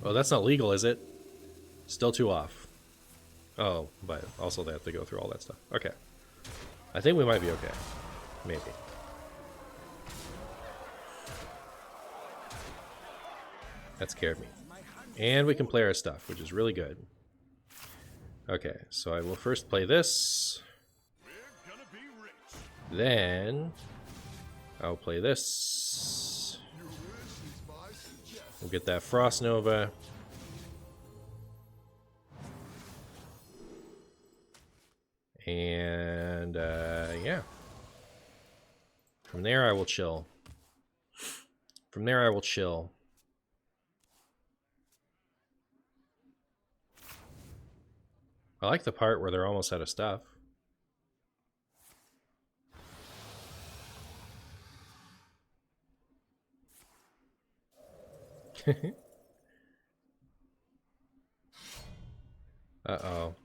Oh, that's not legal, is it? Still 2 off. Oh, but also they have to go through all that stuff. Okay. I think we might be okay. Maybe. That scared me. And we can play our stuff, which is really good. Okay, so I will first play this. Then I'll play this. We'll get that Frost Nova. And yeah. From there I will chill. From there I will chill. I like the part where they're almost out of stuff. Uh-oh.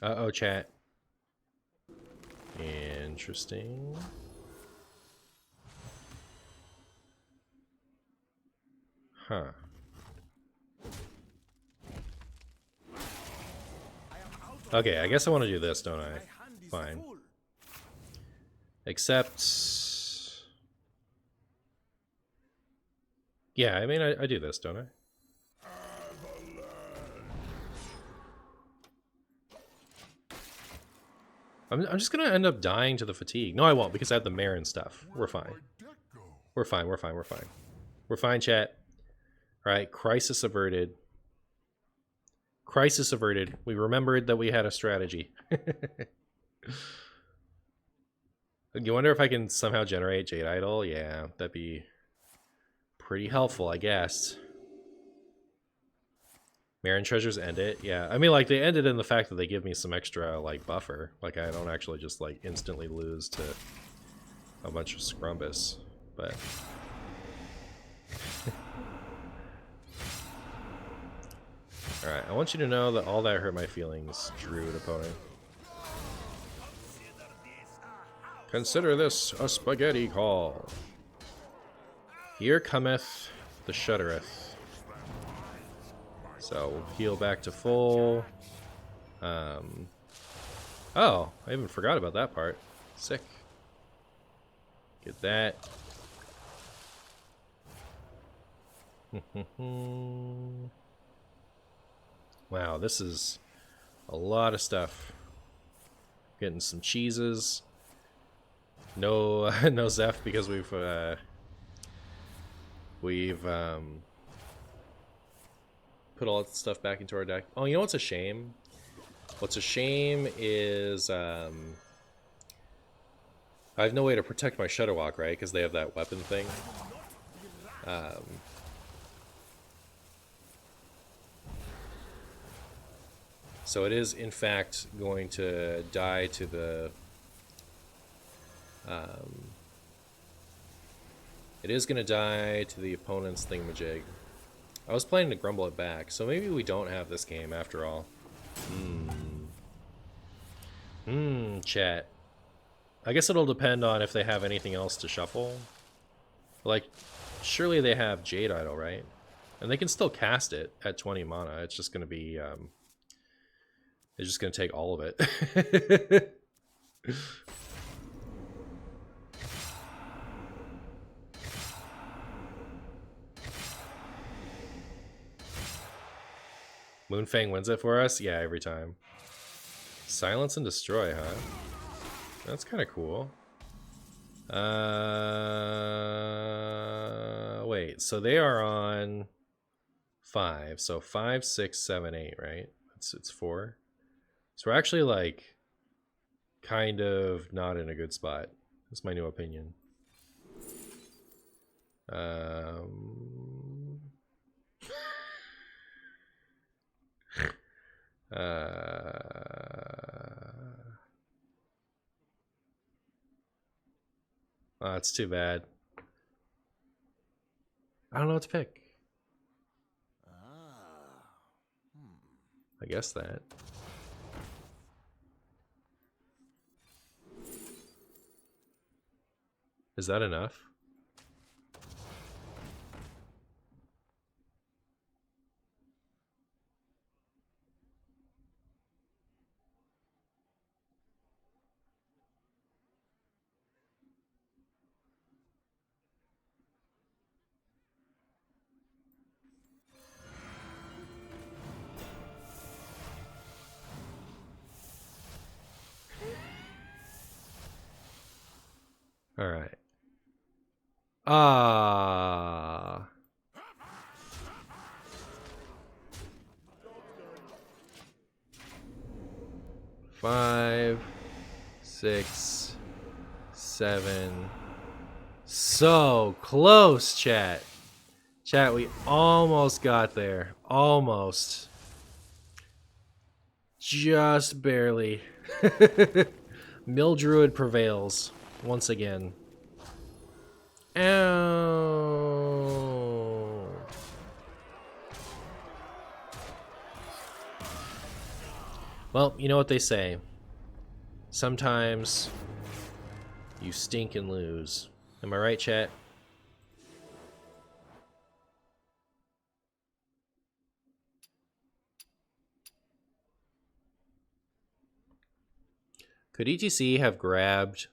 Uh-oh, chat. Interesting. Huh. Okay, I guess I want to do this, don't I? Fine. Except... Yeah, I mean, I do this, don't I? I'm just gonna end up dying to the fatigue. No, I won't, because I have the mare and stuff. We're fine. We're fine, we're fine, we're fine. We're fine, chat. Alright, crisis averted. Crisis averted. We remembered that we had a strategy. You wonder if I can somehow generate Jade Idol? Yeah, that'd be pretty helpful, I guess. Marin Treasures end it? Yeah, I mean, like, they ended in the fact that they give me some extra, like, buffer. Like, I don't actually just, like, instantly lose to a bunch of Scrumbus. But... Alright, I want you to know that all that hurt my feelings, Druid opponent. Consider this a spaghetti call. Here cometh the Shuddereth. So we'll heal back to full. Oh, I even forgot about that part. Sick. Get that. Wow, this is a lot of stuff. Getting some cheeses. No, no Zeph because we've put all that stuff back into our deck. Oh, you know what's a shame? What's a shame is I have no way to protect my Shudderwalk, right? Because they have that weapon thing. So it is, in fact, going to die to the... it is going to die to the opponent's thingamajig. I was planning to grumble it back, so maybe we don't have this game after all. Chat. I guess it'll depend on if they have anything else to shuffle. Like, surely they have Jade Idol, right? And they can still cast it at 20 mana. It's just going to be... it's just going to take all of it. Moonfang wins it for us? Yeah, every time. Silence and Destroy, huh? That's kind of cool. Wait, so they are on 5. So 5, 6, 7, 8, right? It's 4. So we're actually like kind of not in a good spot. That's my new opinion. Oh, it's too bad. I don't know what to pick. I guess that. Is that enough? All right. Ah. Five, 6, 7. So close, chat. Chat, we almost got there. Almost. Just barely. Mildruid prevails once again. Ow. Well, you know what they say. Sometimes you stink and lose. Am I right, chat? Could ETC have grabbed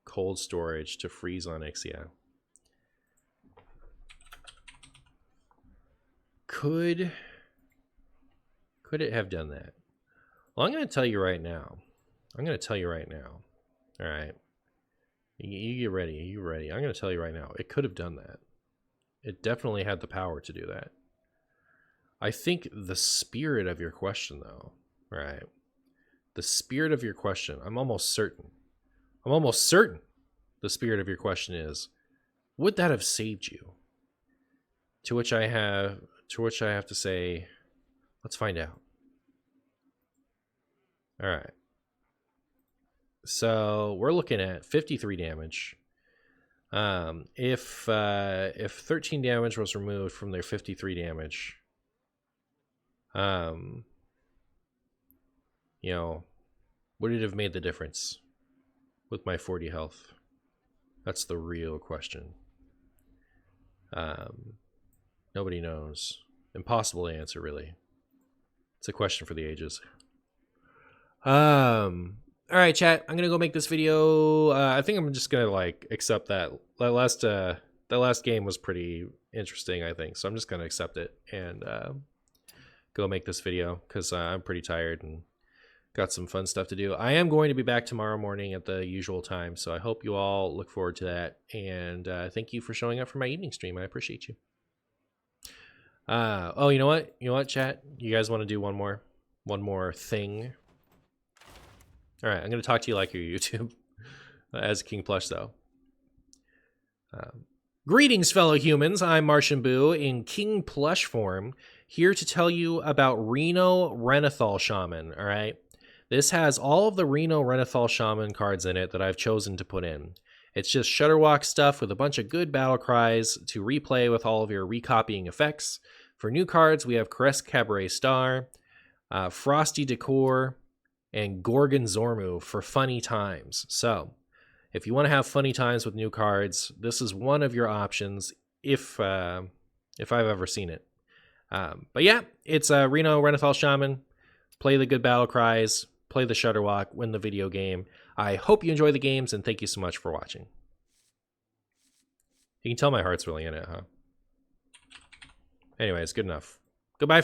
cold storage to freeze Onyxia? Could it have done that? Well, I'm going to tell you right now. All right. You get ready. You ready? I'm going to tell you right now. It could have done that. It definitely had the power to do that. I think the spirit of your question, though, right? The spirit of your question, I'm almost certain the spirit of your question is, would that have saved you? To which I have to say, let's find out. All right. So we're looking at 53 damage. If 13 damage was removed from their 53 damage, you know, would it have made the difference with my 40 health? That's the real question. Nobody knows. Impossible to answer, really. It's a question for the ages. All right, chat. I'm gonna go make this video. I think I'm just gonna like accept that last game was pretty interesting. I think so. I'm just gonna accept it and go make this video because I'm pretty tired and got some fun stuff to do. I am going to be back tomorrow morning at the usual time, so I hope you all look forward to that. And thank you for showing up for my evening stream. I appreciate you. Oh, you know what? You know what, chat? You guys want to do one more thing? All right, I'm going to talk to you like your YouTube as King Plush, though. Greetings, fellow humans. I'm Martian Boo in King Plush form, here to tell you about Reno Renethal Shaman, all right? This has all of the Reno Renethal Shaman cards in it that I've chosen to put in. It's just Shutterwalk stuff with a bunch of good battle cries to replay with all of your recopying effects. For new cards, we have Caress Cabaret Star, Frosty Decor, and Gorgon Zormu for funny times. So, if you want to have funny times with new cards, this is one of your options if I've ever seen it. But yeah, it's Reno Renathal Shaman. Play the good battle cries, play the Shutterwalk, win the video game. I hope you enjoy the games, and thank you so much for watching. You can tell my heart's really in it, huh? Anyways, good enough. Goodbye.